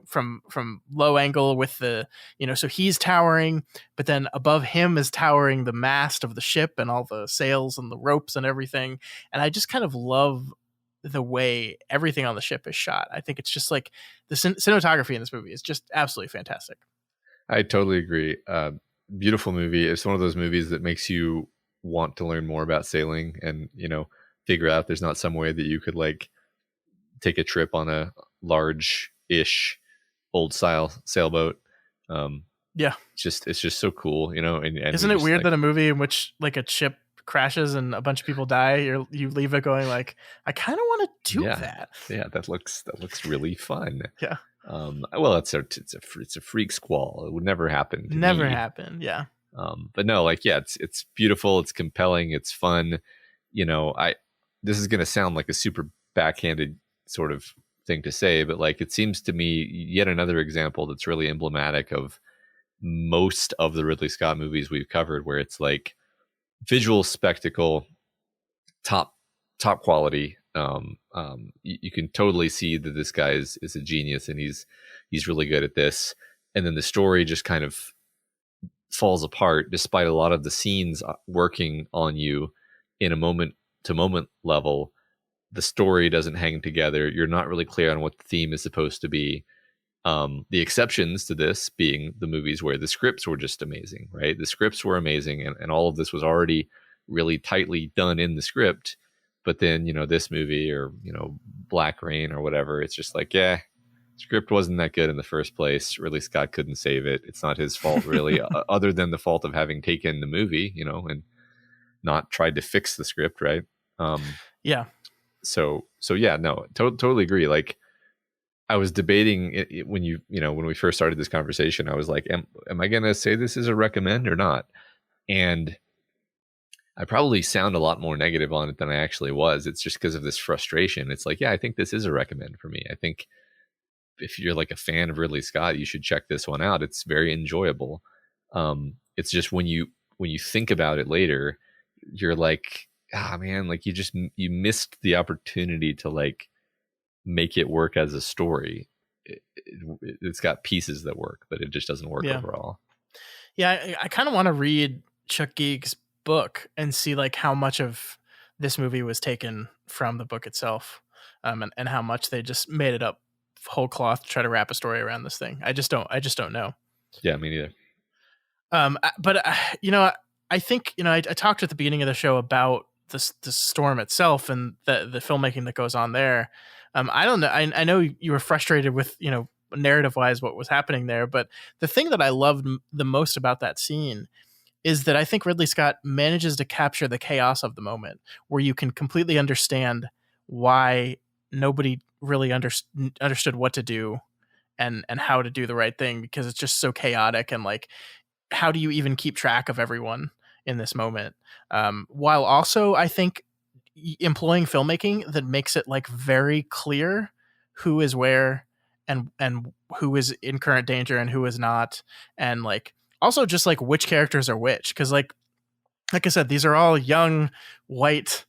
from low angle with the, so he's towering, but then above him is towering the mast of the ship and all the sails and the ropes and everything. And I just kind of love the way everything on the ship is shot. I think it's just like the cinematography in this movie is just absolutely fantastic. I totally agree. Beautiful movie. It's one of those movies that makes you want to learn more about sailing and, figure out there's not some way that you could like take a trip on a large-ish old style sailboat. Yeah. It's just so cool, and isn't it weird that a movie in which like a ship crashes and a bunch of people die, you leave it going like, I kind of want to do that. Yeah, that looks really fun. Yeah. Well, it's a freak squall. It would never happen. Never happen. Yeah. But no, like, yeah, it's beautiful. It's compelling. It's fun. This is going to sound like a super backhanded sort of thing to say, but like, it seems to me yet another example that's really emblematic of most of the Ridley Scott movies we've covered, where it's like visual spectacle, top quality. You can totally see that this guy is a genius, and he's really good at this. And then the story just kind of falls apart, despite a lot of the scenes working on you in a moment to moment level. The story doesn't hang together. You're not really clear on what the theme is supposed to be. The exceptions to this being the movies where the scripts were just amazing, right? The scripts were amazing, and all of this was already really tightly done in the script. But then, this movie or, Black Rain or whatever, it's just like, yeah, script wasn't that good in the first place. Ridley Scott couldn't save it. It's not his fault, really, other than the fault of having taken the movie, and not tried to fix the script, right? Yeah. So yeah, no, totally agree. Like, I was debating it when when we first started this conversation, I was like, am I going to say this is a recommend or not? And I probably sound a lot more negative on it than I actually was. It's just because of this frustration. It's like, yeah, I think this is a recommend for me. I think if you're like a fan of Ridley Scott, you should check this one out. It's very enjoyable. It's just when you think about it later, you're like, man, like you missed the opportunity to like make it work as a story. It's got pieces that work, but it just doesn't work overall. Yeah, I kind of want to read Chuck Geig's book and see like how much of this movie was taken from the book itself, and how much they just made it up whole cloth to try to wrap a story around this thing. I just don't know. Yeah, me neither. But I think I talked at the beginning of the show about the storm itself and the filmmaking that goes on there. I don't know. I know you were frustrated with narrative wise what was happening there, but the thing that I loved the most about that scene is that I think Ridley Scott manages to capture the chaos of the moment, where you can completely understand why nobody really understood what to do and how to do the right thing, because it's just so chaotic. And like, how do you even keep track of everyone in this moment? While also, I think, employing filmmaking that makes it like very clear who is where and who is in current danger and who is not. And like, also just like which characters are which. Cause like I said, these are all young white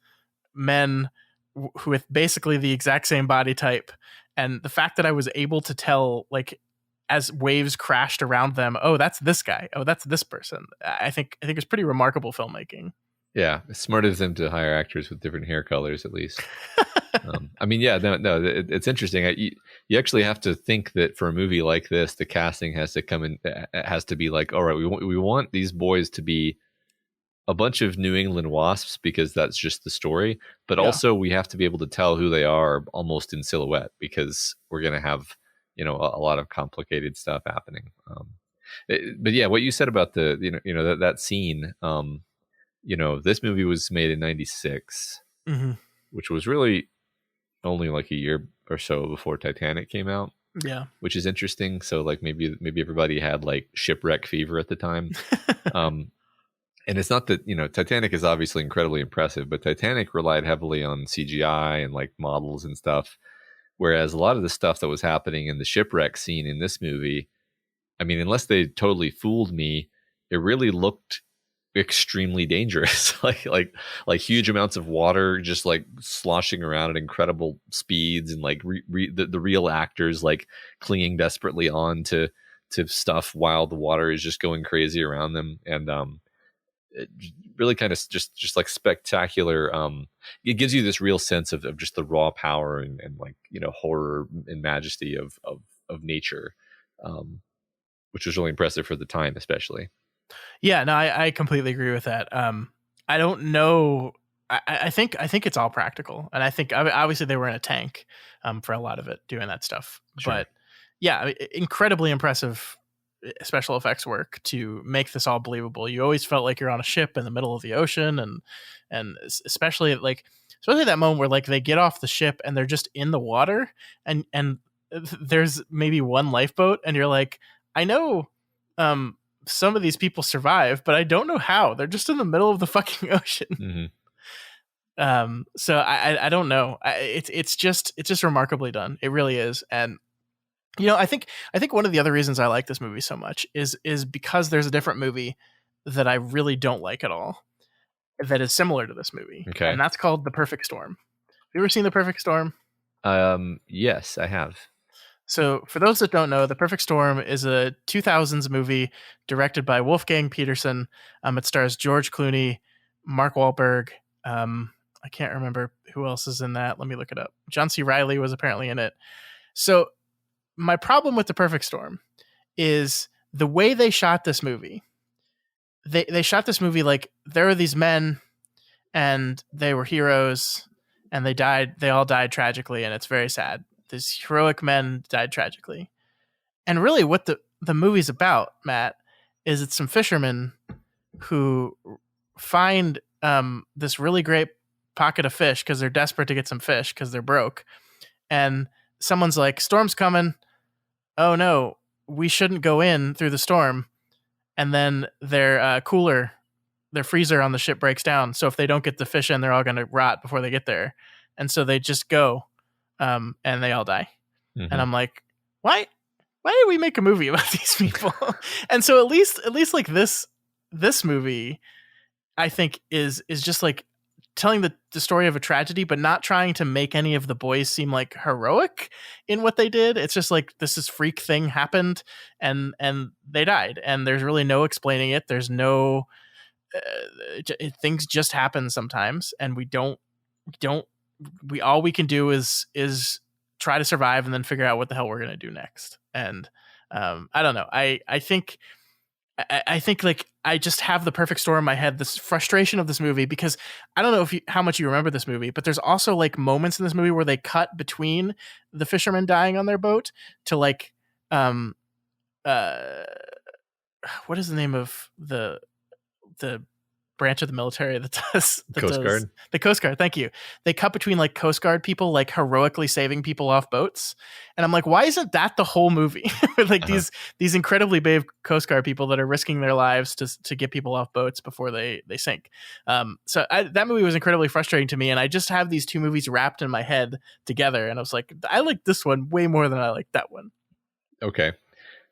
men with basically the exact same body type. And the fact that I was able to tell, like, as waves crashed around them, oh, that's this guy, oh, that's this person, I think it's pretty remarkable filmmaking. Yeah, it's smart of them to hire actors with different hair colors, at least. I mean, yeah, no, it's interesting. You actually have to think that for a movie like this, the casting has to come in, has to be like, all right, we want these boys to be a bunch of New England wasps because that's just the story. But also we have to be able to tell who they are almost in silhouette, because we're going to have, a lot of complicated stuff happening. But yeah, what you said about that scene, this movie was made in 96, which was really only like a year or so before Titanic came out. Yeah. Which is interesting. So like maybe everybody had like shipwreck fever at the time. And it's not that, Titanic is obviously incredibly impressive, but Titanic relied heavily on CGI and like models and stuff. Whereas a lot of the stuff that was happening in the shipwreck scene in this movie, I mean, unless they totally fooled me, it really looked extremely dangerous. like huge amounts of water just like sloshing around at incredible speeds, and like the real actors like clinging desperately on to stuff while the water is just going crazy around them. And really kind of just like spectacular. It gives you this real sense of just the raw power and like, horror and majesty of nature, which was really impressive for the time, especially. Yeah, no, I completely agree with that. I don't know. I think it's all practical, and I think obviously they were in a tank for a lot of it doing that stuff. Sure. But yeah, incredibly impressive special effects work to make this all believable. You always felt like you're on a ship in the middle of the ocean, and especially that moment where like they get off the ship and they're just in the water, and there's maybe one lifeboat, and you're like, I know some of these people survive, but I don't know how. They're just in the middle of the fucking ocean. Mm-hmm. So I don't know. It's just remarkably done. It really is. And I think one of the other reasons I like this movie so much is because there's a different movie that I really don't like at all that is similar to this movie. Okay. And that's called The Perfect Storm. Have you ever seen The Perfect Storm? Yes, I have. So for those that don't know, The Perfect Storm is a 2000s movie directed by Wolfgang Petersen. It stars George Clooney, Mark Wahlberg. I can't remember who else is in that. Let me look it up. John C. Reilly was apparently in it. So my problem with The Perfect Storm is the way they shot this movie. They shot this movie like there are these men and they were heroes and they died. They all died tragically, and it's very sad. These heroic men died tragically. And really what the movie's about, Matt, is it's some fishermen who find this really great pocket of fish because they're desperate to get some fish because they're broke. And someone's like, storm's coming. Oh no, we shouldn't go in through the storm. And then their cooler, their freezer on the ship breaks down. So if they don't get the fish in, they're all going to rot before they get there. And so they just go. And they all die. Mm-hmm. And I'm like, why did we make a movie about these people? And so at least like this movie, I think is just like telling the story of a tragedy, but not trying to make any of the boys seem like heroic in what they did. It's just like, this freak thing happened and they died. And there's really no explaining it. There's no, things just happen sometimes. And all we can do is try to survive and then figure out what the hell we're going to do next. And I don't know. I think like I just have The Perfect Storm in my head, this frustration of this movie, because I don't know how much you remember this movie, but there's also like moments in this movie where they cut between the fishermen dying on their boat to like, what is the name of the branch of the military that does Coast Guard. The Coast Guard. Thank you. They cut between like Coast Guard people like heroically saving people off boats, and I'm like, why isn't that the whole movie? Like these incredibly brave Coast Guard people that are risking their lives to get people off boats before they sink. So that movie was incredibly frustrating to me, and I just have these two movies wrapped in my head together, and I was like, I like this one way more than I like that one. Okay,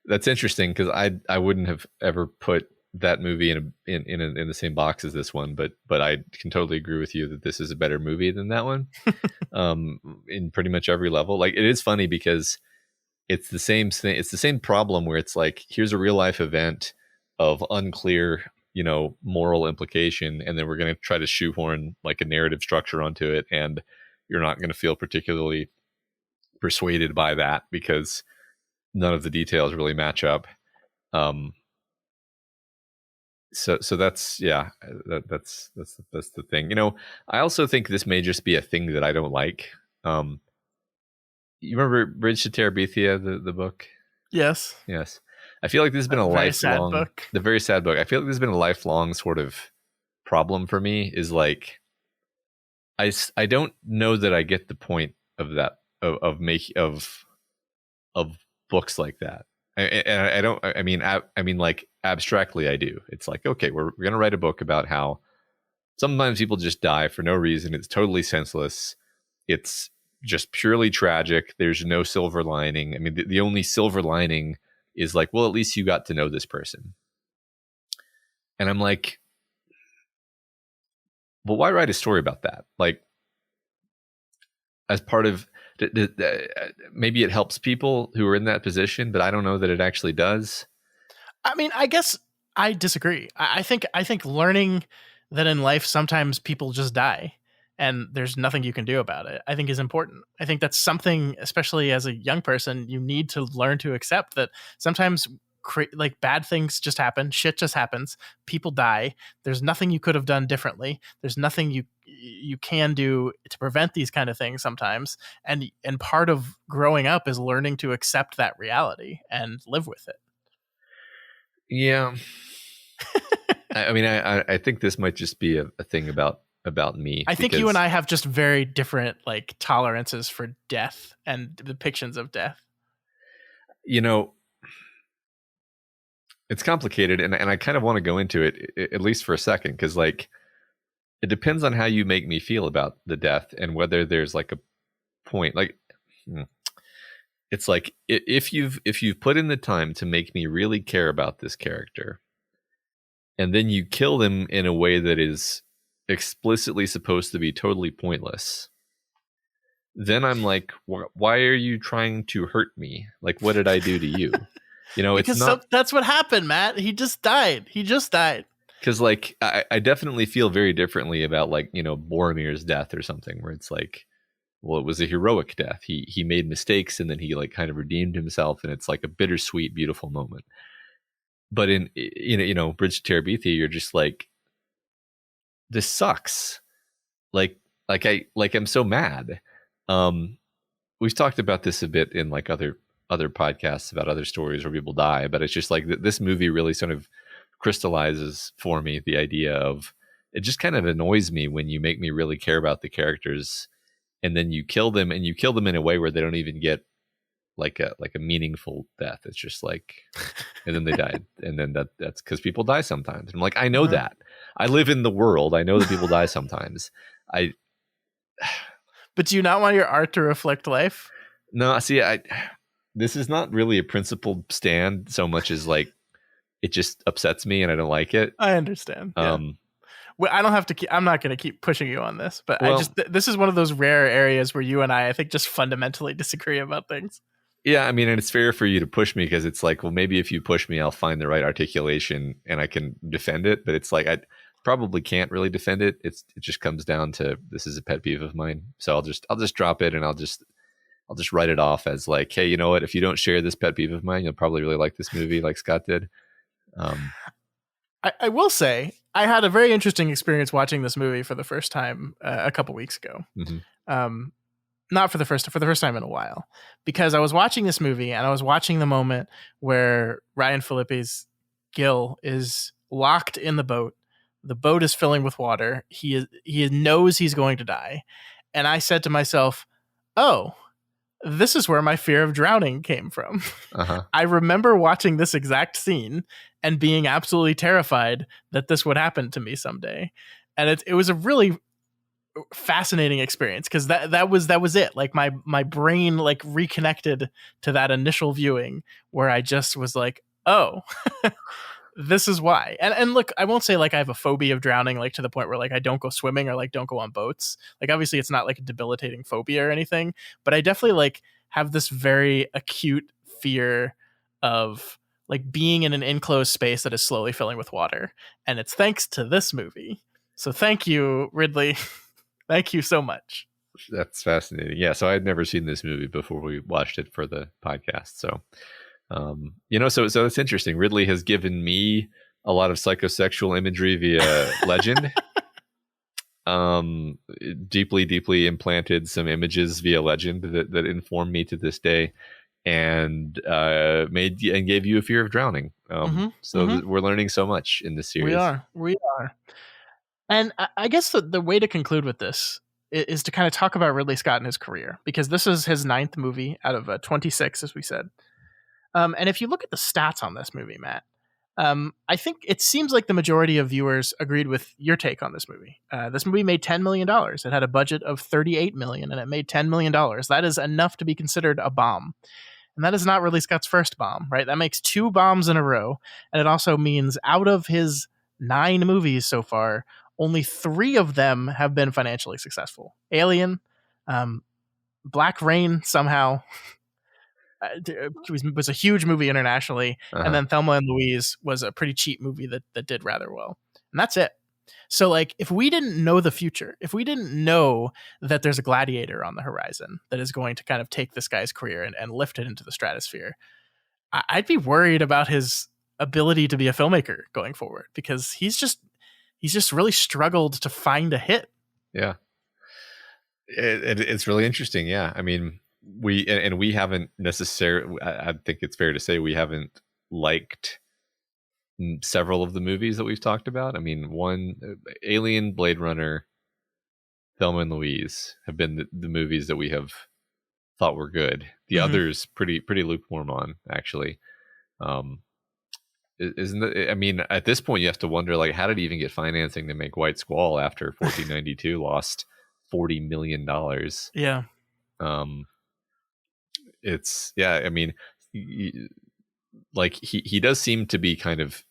that's interesting because I wouldn't have ever put that movie in the same box as this one, but I can totally agree with you that this is a better movie than that one, in pretty much every level. Like, it is funny because it's the same thing. It's the same problem where it's like, here's a real life event of unclear, moral implication, and then we're going to try to shoehorn like a narrative structure onto it, and you're not going to feel particularly persuaded by that because none of the details really match up. So that's that's the thing. I also think this may just be a thing that I don't like. You remember Bridge to Terabithia, the book? Yes. I feel like this has been a lifelong book. The very sad book. I feel like this has been a lifelong sort of problem for me. Is like, I don't know that I get the point of that of books like that. I mean, like, abstractly I do. It's like, okay, we're going to write a book about how sometimes people just die for no reason. It's totally senseless. It's just purely tragic. There's no silver lining. I mean, the only silver lining is like, well, at least you got to know this person. And I'm like, well, why write a story about that? Like, as part of, maybe it helps people who are in that position, but I don't know that it actually does. I mean, I guess I disagree. I think learning that in life sometimes people just die and there's nothing you can do about it, I think is important. I think that's something, especially as a young person, you need to learn to accept that sometimes like bad things just happen, shit just happens, people die. There's nothing you could have done differently. There's nothing you can do to prevent these kind of things sometimes. And part of growing up is learning to accept that reality and live with it. Yeah. I mean, I think this might just be a thing about me. I think you and I have just very different like tolerances for death and depictions of death. You know, it's complicated, and I kind of want to go into it at least for a second, because like it depends on how you make me feel about the death and whether there's like a point. Like it's like if you've put in the time to make me really care about this character, and then you kill them in a way that is explicitly supposed to be totally pointless, then I'm like, why are you trying to hurt me? Like, what did I do to you? You know, because it's not. That's what happened, Matt. He just died. Because like I definitely feel very differently about like, you know, Boromir's death or something, where it's like, well, it was a heroic death. He made mistakes and then he like kind of redeemed himself, and it's like a bittersweet, beautiful moment. But in you know, Bridge to Terabithia, you're just like, this sucks. I'm so mad. We've talked about this a bit in like other podcasts about other stories where people die, but it's just like this movie really sort of crystallizes for me the idea of, it just kind of annoys me when you make me really care about the characters and then you kill them, and you kill them in a way where they don't even get like a meaningful death. It's just like, and then they died, and then that's because people die sometimes. I'm like, I know that. I live in the world. I know that people die sometimes. But do you not want your art to reflect life? No, see, this is not really a principled stand so much as like, it just upsets me and I don't like it. I understand. Well, I don't have to I'm not going to keep pushing you on this, but this is one of those rare areas where you and I think just fundamentally disagree about things. Yeah, I mean, and it's fair for you to push me, because it's like, well, maybe if you push me, I'll find the right articulation and I can defend it. But it's like, I probably can't really defend it. It just comes down to, this is a pet peeve of mine. So I'll just drop it, and I'll just write it off as like, hey, you know what? If you don't share this pet peeve of mine, you'll probably really like this movie, like Scott did. I will say I had a very interesting experience watching this movie for the first time a couple weeks ago. Mm-hmm. Not for the first time in a while, because I was watching this movie and I was watching the moment where Ryan Phillippe's Gil is locked in the boat. The boat is filling with water. He knows he's going to die. And I said to myself, oh, this is where my fear of drowning came from. Uh-huh. I remember watching this exact scene and being absolutely terrified that this would happen to me someday. And it was a really fascinating experience, because that was it. Like my brain like reconnected to that initial viewing where I just was like, oh, this is why. And look, I won't say like I have a phobia of drowning, like to the point where like I don't go swimming or like don't go on boats. Like obviously it's not like a debilitating phobia or anything, but I definitely like have this very acute fear of like being in an enclosed space that is slowly filling with water. And it's thanks to this movie. So thank you, Ridley. Thank you so much. That's fascinating. Yeah, so I had never seen this movie before we watched it for the podcast. So you know, so it's interesting. Ridley has given me a lot of psychosexual imagery via Legend. Deeply implanted some images via Legend that inform me to this day, and gave you a fear of drowning. We're learning so much in this series. We are. And I guess the way to conclude with this is to kind of talk about Ridley Scott and his career, because this is his 9th movie out of 26, as we said. And if you look at the stats on this movie, Matt, I think it seems like the majority of viewers agreed with your take on this movie. This movie made $10 million. It had a budget of $38 million, and it made $10 million. That is enough to be considered a bomb. And that is not Ridley Scott's first bomb, right? That makes 2 bombs in a row. And it also means out of his 9 movies so far, only 3 of them have been financially successful. Alien, Black Rain somehow, was a huge movie internationally, and Uh-huh. then Thelma and Louise was a pretty cheap movie that did rather well, and that's it. So like, if we didn't know the future, if we didn't know that there's a Gladiator on the horizon that is going to kind of take this guy's career and lift it into the stratosphere, I'd be worried about his ability to be a filmmaker going forward, because he's just really struggled to find a hit. Yeah. It's really interesting. Yeah. I mean, we haven't necessarily, I think it's fair to say we haven't liked several of the movies that we've talked about. I mean, Alien, Blade Runner, Thelma and Louise have been the movies that we have thought were good. The others pretty lukewarm on, actually. Isn't it? I mean, at this point you have to wonder, like, how did he even get financing to make White Squall after 1492 lost $40 million? Yeah. It's, yeah, I mean, like he does seem to be kind of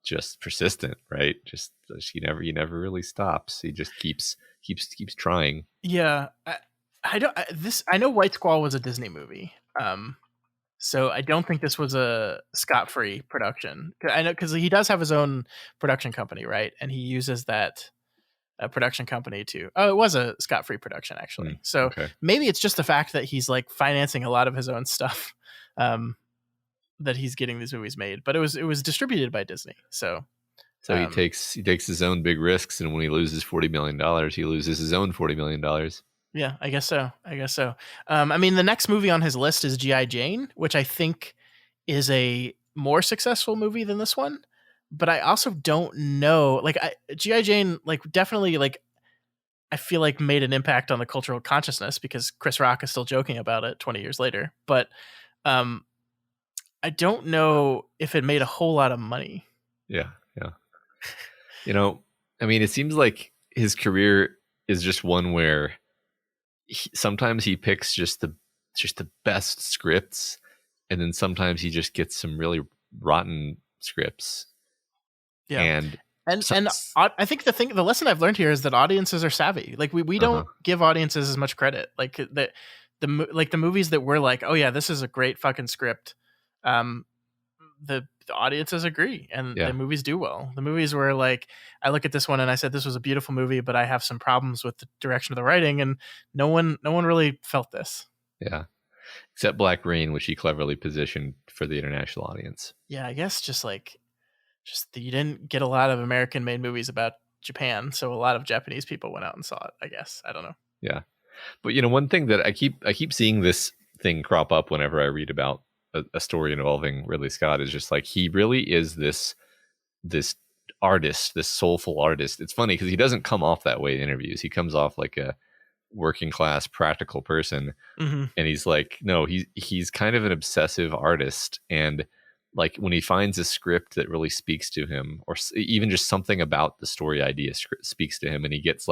just persistent, right? Just he never really stops. He just keeps trying. Yeah. I know White Squall was a Disney movie. So I don't think this was a Scott-free production. I know, because he does have his own production company, right? And he uses that production company to. Oh, it was a Scott-free production, actually. So okay. Maybe it's just the fact that he's like financing a lot of his own stuff, that he's getting these movies made. But it was distributed by Disney. So he takes his own big risks, and when he loses $40 million, he loses his own $40 million. Yeah, I guess so. I mean, the next movie on his list is G.I. Jane, which I think is a more successful movie than this one. But I also don't know. Like, G.I. Jane, like, definitely, like, I feel like made an impact on the cultural consciousness, because Chris Rock is still joking about it 20 years later. But I don't know if it made a whole lot of money. Yeah. You know, I mean, it seems like his career is just one where sometimes he picks just the best scripts, and then sometimes he just gets some really rotten scripts. Yeah, and I think the lesson I've learned here is that audiences are savvy. Like, we don't give audiences as much credit. Like the movies that we're like, oh yeah, this is a great fucking script. The audiences agree, and the movies do well. The movies where, like, I look at this one and I said this was a beautiful movie, but I have some problems with the direction of the writing, and no one really felt this. Yeah, except Black Rain, which he cleverly positioned for the international audience. Yeah, I guess just you didn't get a lot of American-made movies about Japan, so a lot of Japanese people went out and saw it. I guess, I don't know. Yeah, but you know, one thing that I keep seeing this thing crop up whenever I read about a story involving Ridley Scott is just like, he really is this artist, this soulful artist. It's funny because he doesn't come off that way in interviews. He comes off like a working class practical person, and he's like, no, he's kind of an obsessive artist. And like, when he finds a script that really speaks to him, or even just something about the story idea speaks to him, and he gets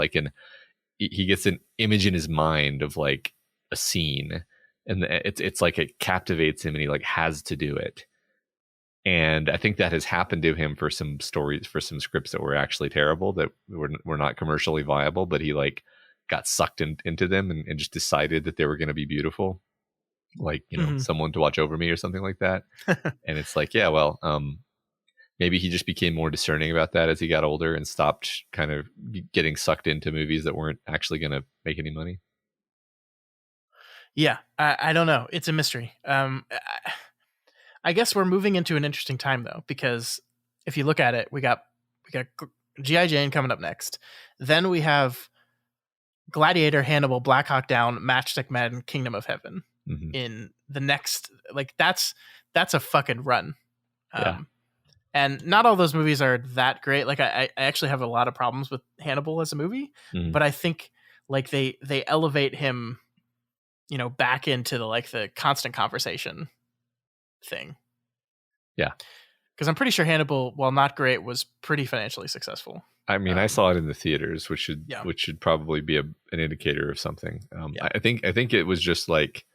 an image in his mind of like a scene, and it's like it captivates him, and he like has to do it. And I think that has happened to him for some stories, for some scripts that were actually terrible, that were not commercially viable, but he like got sucked into them and just decided that they were going to be beautiful. Like, you know, Someone to Watch Over Me or something like that. And it's like, yeah, well, maybe he just became more discerning about that as he got older and stopped kind of getting sucked into movies that weren't actually going to make any money. Yeah, I don't know. It's a mystery. I guess we're moving into an interesting time, though, because if you look at it, we got G.I. Jane coming up next. Then we have Gladiator, Hannibal, Black Hawk Down, Matchstick Men, Kingdom of Heaven in the next. Like, that's a fucking run. Yeah. And not all those movies are that great. Like, I actually have a lot of problems with Hannibal as a movie, but I think like they elevate him, you know, back into the constant conversation thing. Yeah. Because I'm pretty sure Hannibal, while not great, was pretty financially successable. I mean, I saw it in the theaters, which should probably be an indicator of something. I think it was just like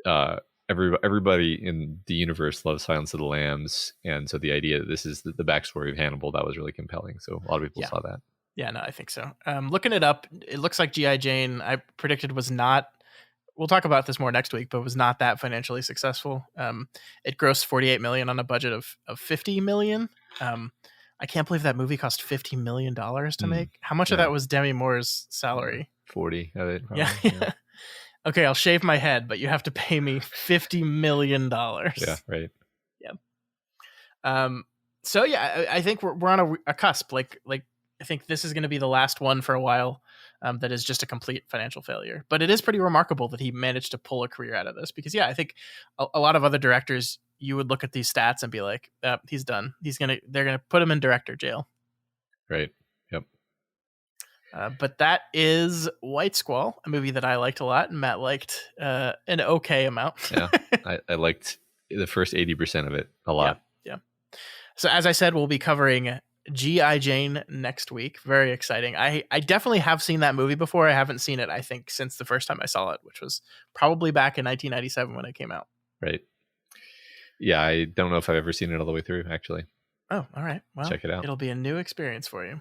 everybody in the universe loves Silence of the Lambs, and so the idea that this is the backstory of Hannibal, that was really compelling. So a lot of people saw that. Yeah, no, I think so. Looking it up, it looks like G.I. Jane, I predicted was not we'll talk about this more next week, but was not that financially successful. It grossed $48 million on a budget of $50 million. I can't believe that movie cost $50 million to make. How much of that was Demi Moore's salary? 40 of it. Probably. Yeah. Okay, I'll shave my head, but you have to pay me $50 million. Yeah, right. Yeah. So yeah, I think we're on a cusp. Like I think this is going to be the last one for a while that is just a complete financial failure. But it is pretty remarkable that he managed to pull a career out of this, because I think a lot of other directors, you would look at these stats and be like, he's done. They're gonna put him in director jail. Right. Yep. But that is White Squall, a movie that I liked a lot, and Matt liked an okay amount. Yeah, I liked the first 80% of it a lot. Yeah. So as I said, we'll be covering G.I. Jane next week. Very exciting. I definitely have seen that movie before. I haven't seen it, I think, since the first time I saw it, which was probably back in 1997 when it came out. Right. Yeah, I don't know if I've ever seen it all the way through, actually. Oh, all right. Well, check it out. It'll be a new experience for you.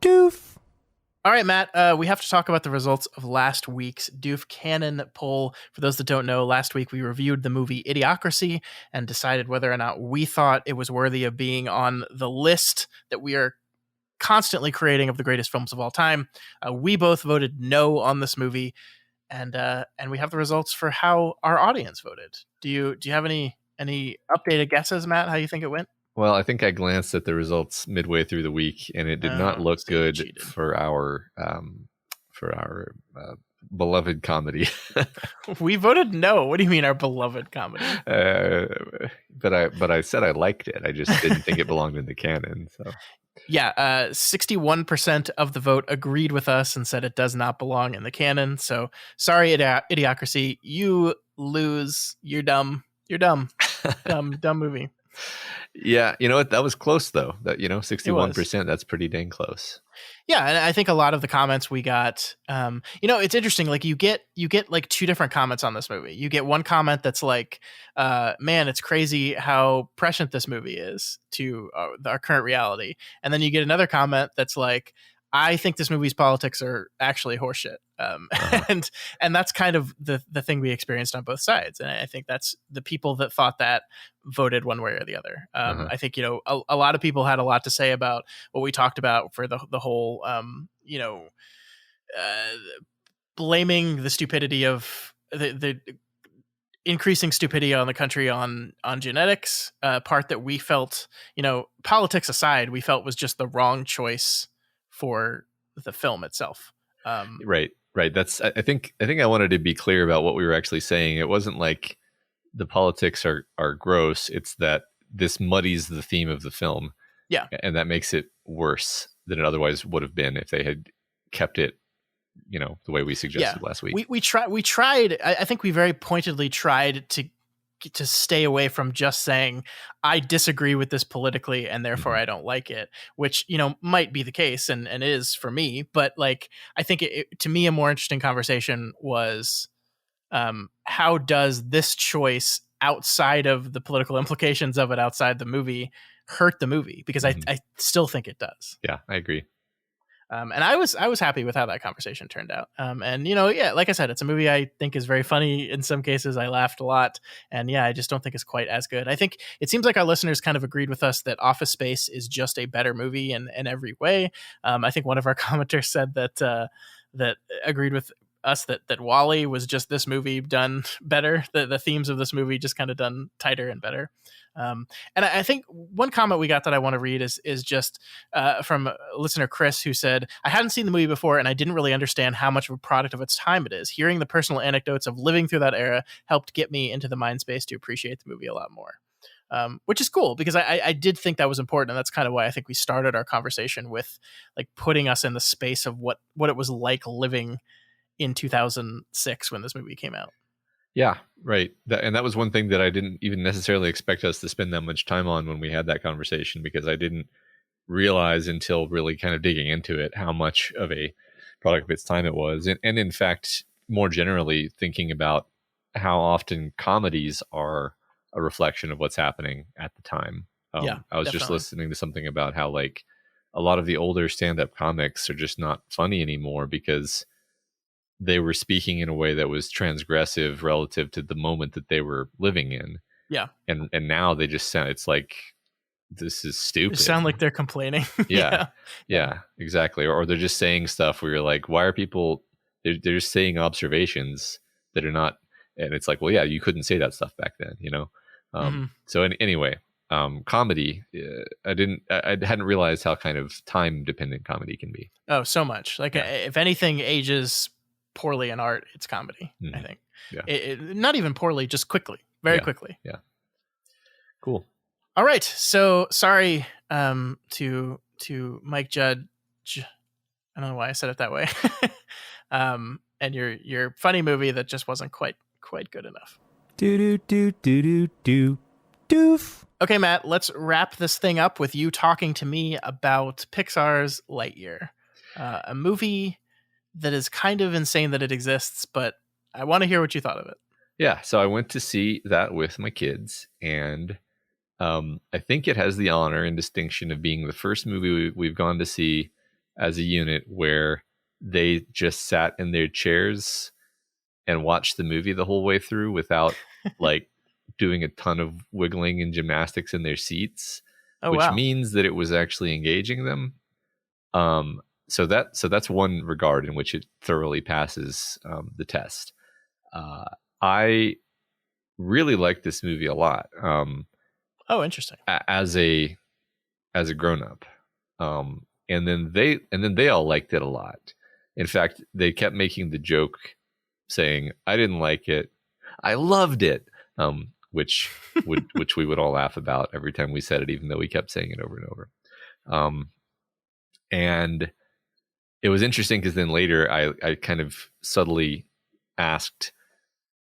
Doof. All right, Matt, we have to talk about the results of last week's Doof Canon poll. For those that don't know, last week we reviewed the movie Idiocracy and decided whether or not we thought it was worthy of being on the list that we are constantly creating of the greatest films of all time. We both voted no on this movie, and we have the results for how our audience voted. Do you have any updated guesses, Matt, how you think it went? Well, I think I glanced at the results midway through the week, and it did not look good for our beloved comedy. We voted no. What do you mean, our beloved comedy? But I said I liked it. I just didn't think it belonged in the canon. So yeah, 61% of the vote agreed with us and said it does not belong in the canon. So sorry, Idiocracy, you lose. You're dumb. You're dumb. Dumb movie. Yeah, you know what? That was close though. That 61%. That's pretty dang close. Yeah, and I think a lot of the comments we got, it's interesting. Like you get like two different comments on this movie. You get one comment that's like, "Man, it's crazy how prescient this movie is to our current reality," and then you get another comment that's like, "I think this movie's politics are actually horseshit," and that's kind of the thing we experienced on both sides. And I think that's the people that thought that voted one way or the other. I think a lot of people had a lot to say about what we talked about for the whole blaming the stupidity of the increasing stupidity on the country on genetics, part that we felt, politics aside, we felt was just the wrong choice for the film itself. Right. That's, I think I wanted to be clear about what we were actually saying. It wasn't like the politics are gross. It's that this muddies the theme of the film. Yeah. And that makes it worse than it otherwise would have been if they had kept it, the way we suggested last week. We tried. I think we very pointedly tried to stay away from just saying, I disagree with this politically and therefore I don't like it, which, might be the case and is for me. But like, I think to me, a more interesting conversation was, how does this choice outside of the political implications of it, outside the movie, hurt the movie? Because I still think it does. Yeah, I agree. And I was happy with how that conversation turned out. Like I said, it's a movie I think is very funny in some cases. I laughed a lot, and I just don't think it's quite as good. I think it seems like our listeners kind of agreed with us that Office Space is just a better movie in every way. I think one of our commenters said that agreed with us that WALL-E was just this movie done better. The themes of this movie just kind of done tighter and better. And I think one comment we got that I want to read is just from listener Chris, who said, "I hadn't seen the movie before and I didn't really understand how much of a product of its time it is. Hearing the personal anecdotes of living through that era helped get me into the mind space to appreciate the movie a lot more." Which is cool, because I did think that was important. And that's kind of why I think we started our conversation with like putting us in the space of what it was like living in 2006 when this movie came out. Yeah, right. And that was one thing that I didn't even necessarily expect us to spend that much time on when we had that conversation, because I didn't realize until really kind of digging into it how much of a product of its time it was. And in fact, more generally, thinking about how often comedies are a reflection of what's happening at the time. I was definitely just listening to something about how like a lot of the older stand-up comics are just not funny anymore because they were speaking in a way that was transgressive relative to the moment that they were living in. Yeah. And now they just sound, it's like, this is stupid. They sound like they're complaining. Yeah, exactly. Or they're just saying stuff where you're like, why are people, they're just saying observations that are not, and it's like, well, yeah, you couldn't say that stuff back then, you know? So anyway, comedy, I hadn't realized how kind of time dependent comedy can be. Oh, so much. Like if anything ages poorly in art, it's comedy, I think. Yeah. Not even poorly, just quickly, very quickly. Yeah. Cool. All right. So sorry to Mike Judge. I don't know why I said it that way. And your funny movie that just wasn't quite good enough. Doof. Okay, Matt, let's wrap this thing up with you talking to me about Pixar's Lightyear, a movie that is kind of insane that it exists, but I want to hear what you thought of it. Yeah, so I went to see that with my kids, and I think it has the honor and distinction of being the first movie we've gone to see as a unit where they just sat in their chairs and watched the movie the whole way through without like doing a ton of wiggling and gymnastics in their seats, which means that it was actually engaging them. So that's one regard in which it thoroughly passes the test. I really like this movie a lot. Interesting. As a grown up, and then they all liked it a lot. In fact, they kept making the joke, saying, "I didn't like it, I loved it," which we would all laugh about every time we said it, even though we kept saying it over and over. And it was interesting because then later I kind of subtly asked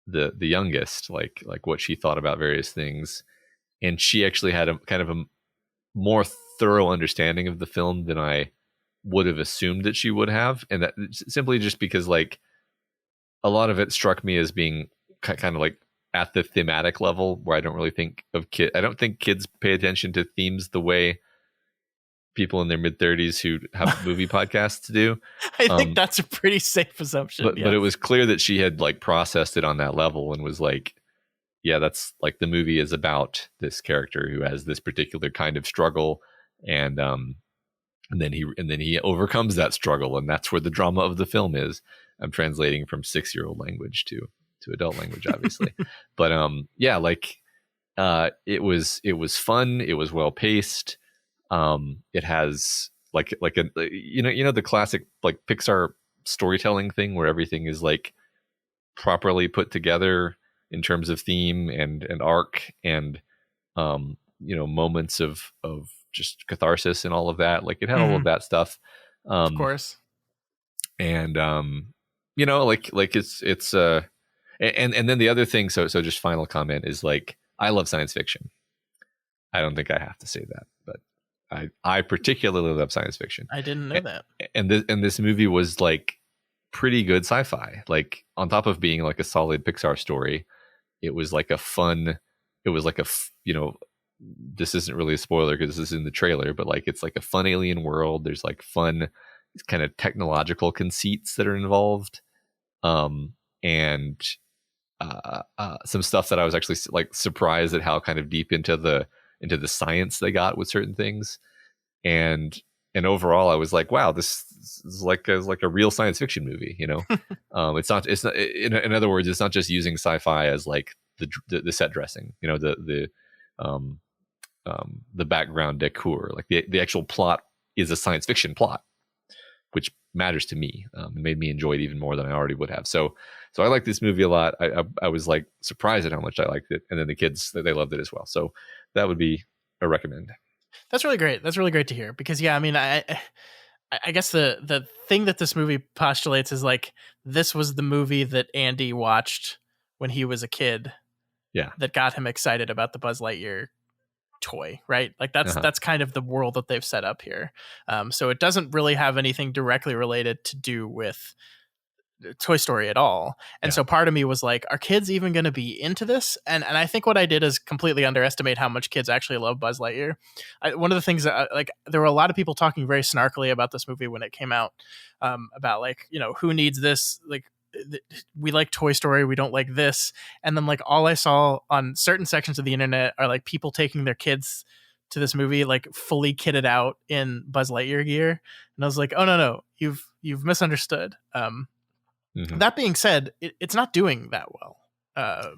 the youngest like what she thought about various things, and she actually had a kind of a more thorough understanding of the film than I would have assumed that she would have, and that simply just because like a lot of it struck me as being kind of like at the thematic level where I don't really think of I don't think kids pay attention to themes the way people in their mid-30s who have movie podcasts do. I think that's a pretty safe assumption. But it was clear that she had like processed it on that level and was like, yeah, that's like the movie is about this character who has this particular kind of struggle, and then he overcomes that struggle, and that's where the drama of the film is. I'm translating from 6-year-old language to adult language, obviously. But it was fun. It was well paced. It has like a the classic like Pixar storytelling thing where everything is like properly put together in terms of theme and arc and moments of just catharsis and all of that. Like it had all of that stuff. Of course. And it's and then the other thing, so just final comment is like I love science fiction. I don't think I have to say that, but I particularly love science fiction. I didn't know that. And this movie was like pretty good sci-fi. Like on top of being like a solid Pixar story, it was like this isn't really a spoiler because this is in the trailer, but like it's like a fun alien world. There's like fun kind of technological conceits that are involved, and some stuff that I was actually like surprised at how kind of deep into the science they got with certain things, and overall I was like, wow, this is like a real science fiction movie. It's not in other words, it's not just using sci-fi as like the set dressing, the background decor. Like the actual plot is a science fiction plot, which matters to me. It made me enjoy it even more than I already would have. So I like this movie a lot. I was like surprised at how much I liked it, and then the kids, they loved it as well. So that would be a recommend. That's really great. That's really great to hear because I mean, I guess the thing that this movie postulates is like this was the movie that Andy watched when he was a kid. Yeah, that got him excited about the Buzz Lightyear toy, right? Like that's kind of the world that they've set up here. So it doesn't really have anything directly related to do with Toy Story at all. And so part of me was like, are kids even going to be into this? And I think what I did is completely underestimate how much kids actually love Buzz Lightyear. One of the things that there were a lot of people talking very snarkily about this movie when it came out, about like, who needs this? Like, we like Toy Story, we don't like this. And then like all I saw on certain sections of the internet are like people taking their kids to this movie like fully kitted out in Buzz Lightyear gear, and I was like, oh no, you've misunderstood. That being said, it's not doing that well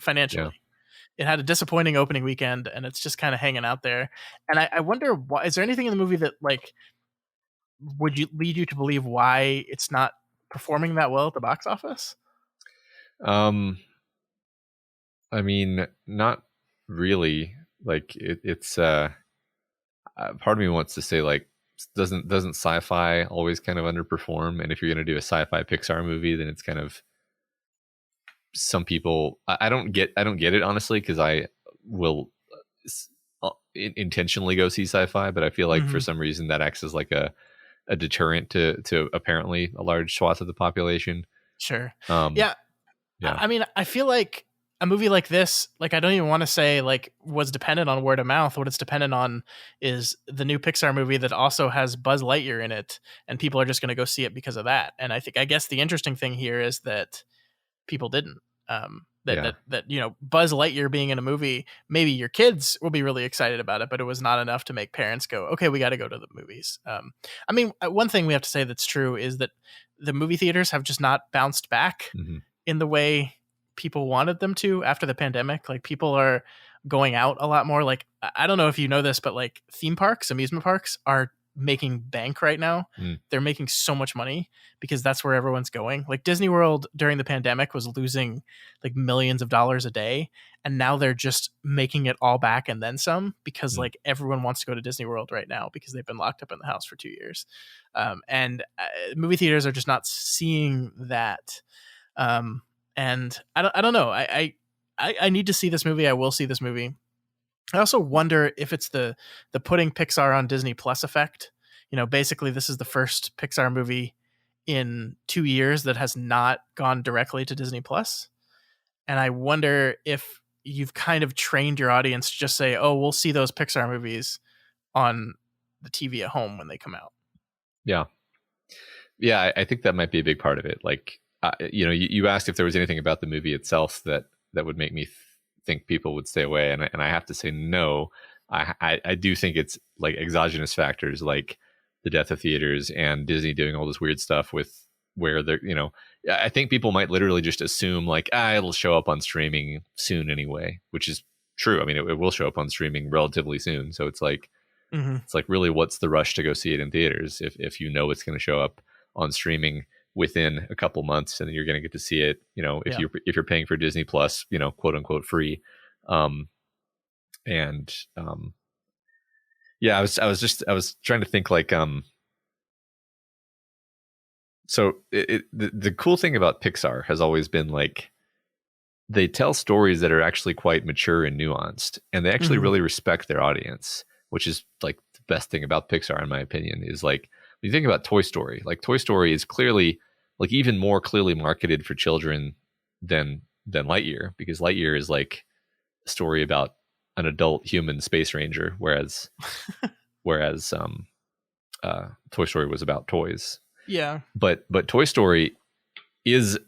financially. Yeah. It had a disappointing opening weekend, and it's just kind of hanging out there. And I wonder, why is there anything in the movie that like would you lead you to believe why it's not performing that well at the box office? I mean, not really. Like it's part of me wants to say like doesn't sci-fi always kind of underperform? And if you're going to do a sci-fi Pixar movie, then it's kind of, some people, I don't get it honestly, because I will intentionally go see sci-fi, but I feel like for some reason that acts as like a deterrent to apparently a large swath of the population. Sure. Yeah. I mean, I feel like a movie like this, like I don't even want to say like was dependent on word of mouth. What it's dependent on is the new Pixar movie that also has Buzz Lightyear in it, and people are just going to go see it because of that. And I guess the interesting thing here is that people didn't. That you know, Buzz Lightyear being in a movie, maybe your kids will be really excited about it, but it was not enough to make parents go, okay, we got to go to the movies. I mean, one thing we have to say that's true is that the movie theaters have just not bounced back in the way people wanted them to after the pandemic. Like people are going out a lot more. Like I don't know if you know this, but like theme parks, amusement parks are making bank right now. They're making so much money because that's where everyone's going. Like Disney World during the pandemic was losing like millions of dollars a day, and now they're just making it all back and then some, because like everyone wants to go to Disney World right now because they've been locked up in the house for 2 years. And movie theaters are just not seeing that. And I don't know. I need to see this movie. I will see this movie. I also wonder if it's the putting Pixar on Disney Plus effect. You know, basically this is the first Pixar movie in 2 years that has not gone directly to Disney Plus. And I wonder if you've kind of trained your audience to just say, oh, we'll see those Pixar movies on the TV at home when they come out. Yeah. Yeah, I think that might be a big part of it. Like, you know, you asked if there was anything about the movie itself that would make me think people would stay away, and I have to say no. I do think it's like exogenous factors like the death of theaters and Disney doing all this weird stuff with where they're, you know, I think people might literally just assume like it'll show up on streaming soon anyway, which is true. I mean, it will show up on streaming relatively soon, so it's like it's like really what's the rush to go see it in theaters if you know it's going to show up on streaming within a couple months, and you're going to get to see it, you know, if you're paying for Disney Plus, you know, quote unquote free. Yeah, I was trying to think like, so the cool thing about Pixar has always been like, they tell stories that are actually quite mature and nuanced, and they actually really respect their audience, which is like the best thing about Pixar, in my opinion, is like, when you think about Toy Story, like Toy Story is clearly like even more clearly marketed for children than Lightyear, because Lightyear is like a story about an adult human space ranger, whereas Toy Story was about toys. Yeah. But Toy Story is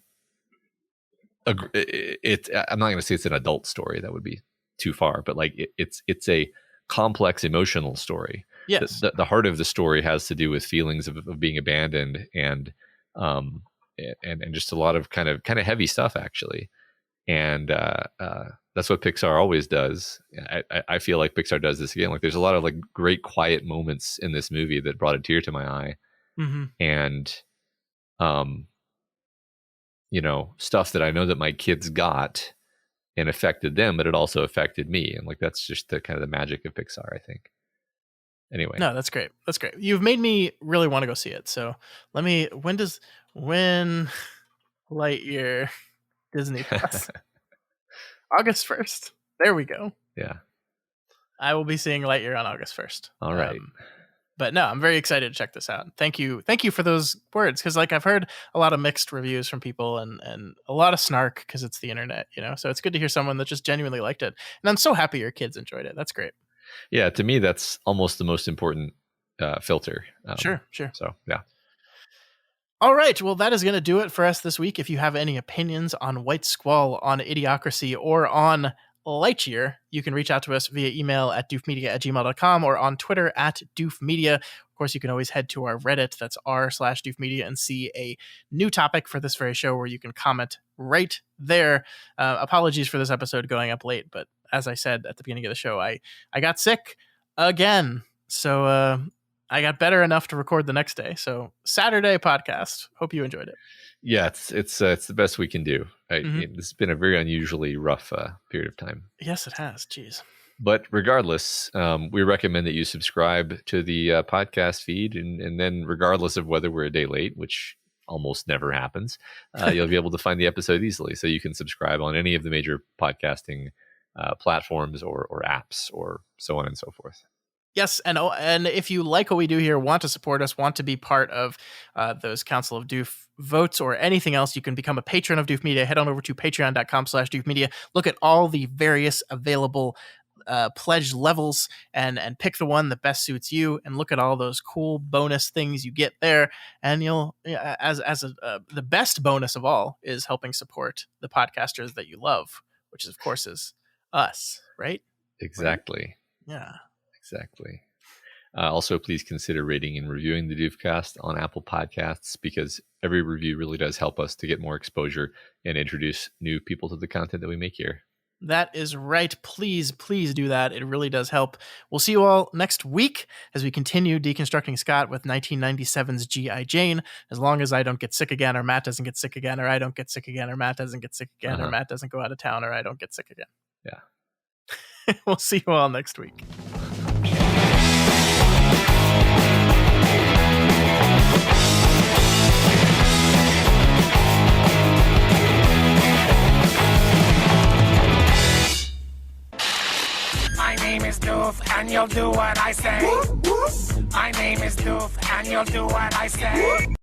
I'm not going to say it's an adult story, that would be too far, but like it's a complex emotional story. Yes. The heart of the story has to do with feelings of being abandoned and just a lot of kind of heavy stuff actually. And that's what Pixar always does. I feel like Pixar does this again. Like there's a lot of like great quiet moments in this movie that brought a tear to my eye. And you know, stuff that I know that my kids got and affected them, but it also affected me. And like that's just the kind of the magic of Pixar, I think. Anyway. No, that's great. That's great. You've made me really want to go see it. So when Lightyear Disney Plus? August 1st. There we go. Yeah. I will be seeing Lightyear on August 1st. All right. But no, I'm very excited to check this out. Thank you for those words, because like I've heard a lot of mixed reviews from people and a lot of snark because it's the internet, you know. So it's good to hear someone that just genuinely liked it, and I'm so happy your kids enjoyed it. That's great. Yeah, to me, that's almost the most important filter. Sure. So yeah. All right, well, that is going to do it for us this week. If you have any opinions on White Squall, on Idiocracy, or on Lightyear, you can reach out to us via email at doofmedia@gmail.com or on Twitter at doofmedia. Of course, you can always head to our Reddit, that's r/doofmedia, and see a new topic for this very show where you can comment right there. Apologies for this episode going up late, but as I said at the beginning of the show, I got sick again. So I got better enough to record the next day. So Saturday podcast. Hope you enjoyed it. Yeah, it's the best we can do. It's been a very unusually rough period of time. Yes, it has. Jeez. But regardless, we recommend that you subscribe to the podcast feed, and then regardless of whether we're a day late, which almost never happens, you'll be able to find the episode easily. So you can subscribe on any of the major podcasting platforms or apps or so on and so forth. Yes, and if you like what we do here, want to support us, want to be part of those Council of Doof votes or anything else, you can become a patron of Doof Media. Head on over to patreon.com/doofmedia. Look at all the various available pledge levels and pick the one that best suits you, and look at all those cool bonus things you get there. And you'll, the best bonus of all is helping support the podcasters that you love, which of course is us, right? Exactly. Right? Yeah. Exactly. Also, please consider rating and reviewing the Doofcast on Apple Podcasts, because every review really does help us to get more exposure and introduce new people to the content that we make here. That is right. Please do that. It really does help. We'll see you all next week as we continue deconstructing Scott with 1997's G.I. Jane. As long as I don't get sick again, or Matt doesn't get sick again, or I don't get sick again, or Matt doesn't get sick again, or Matt doesn't go out of town, or I don't get sick again. Yeah. We'll see you all next week. My name is Doof, and you'll do what I say. My name is Doof, and you'll do what I say.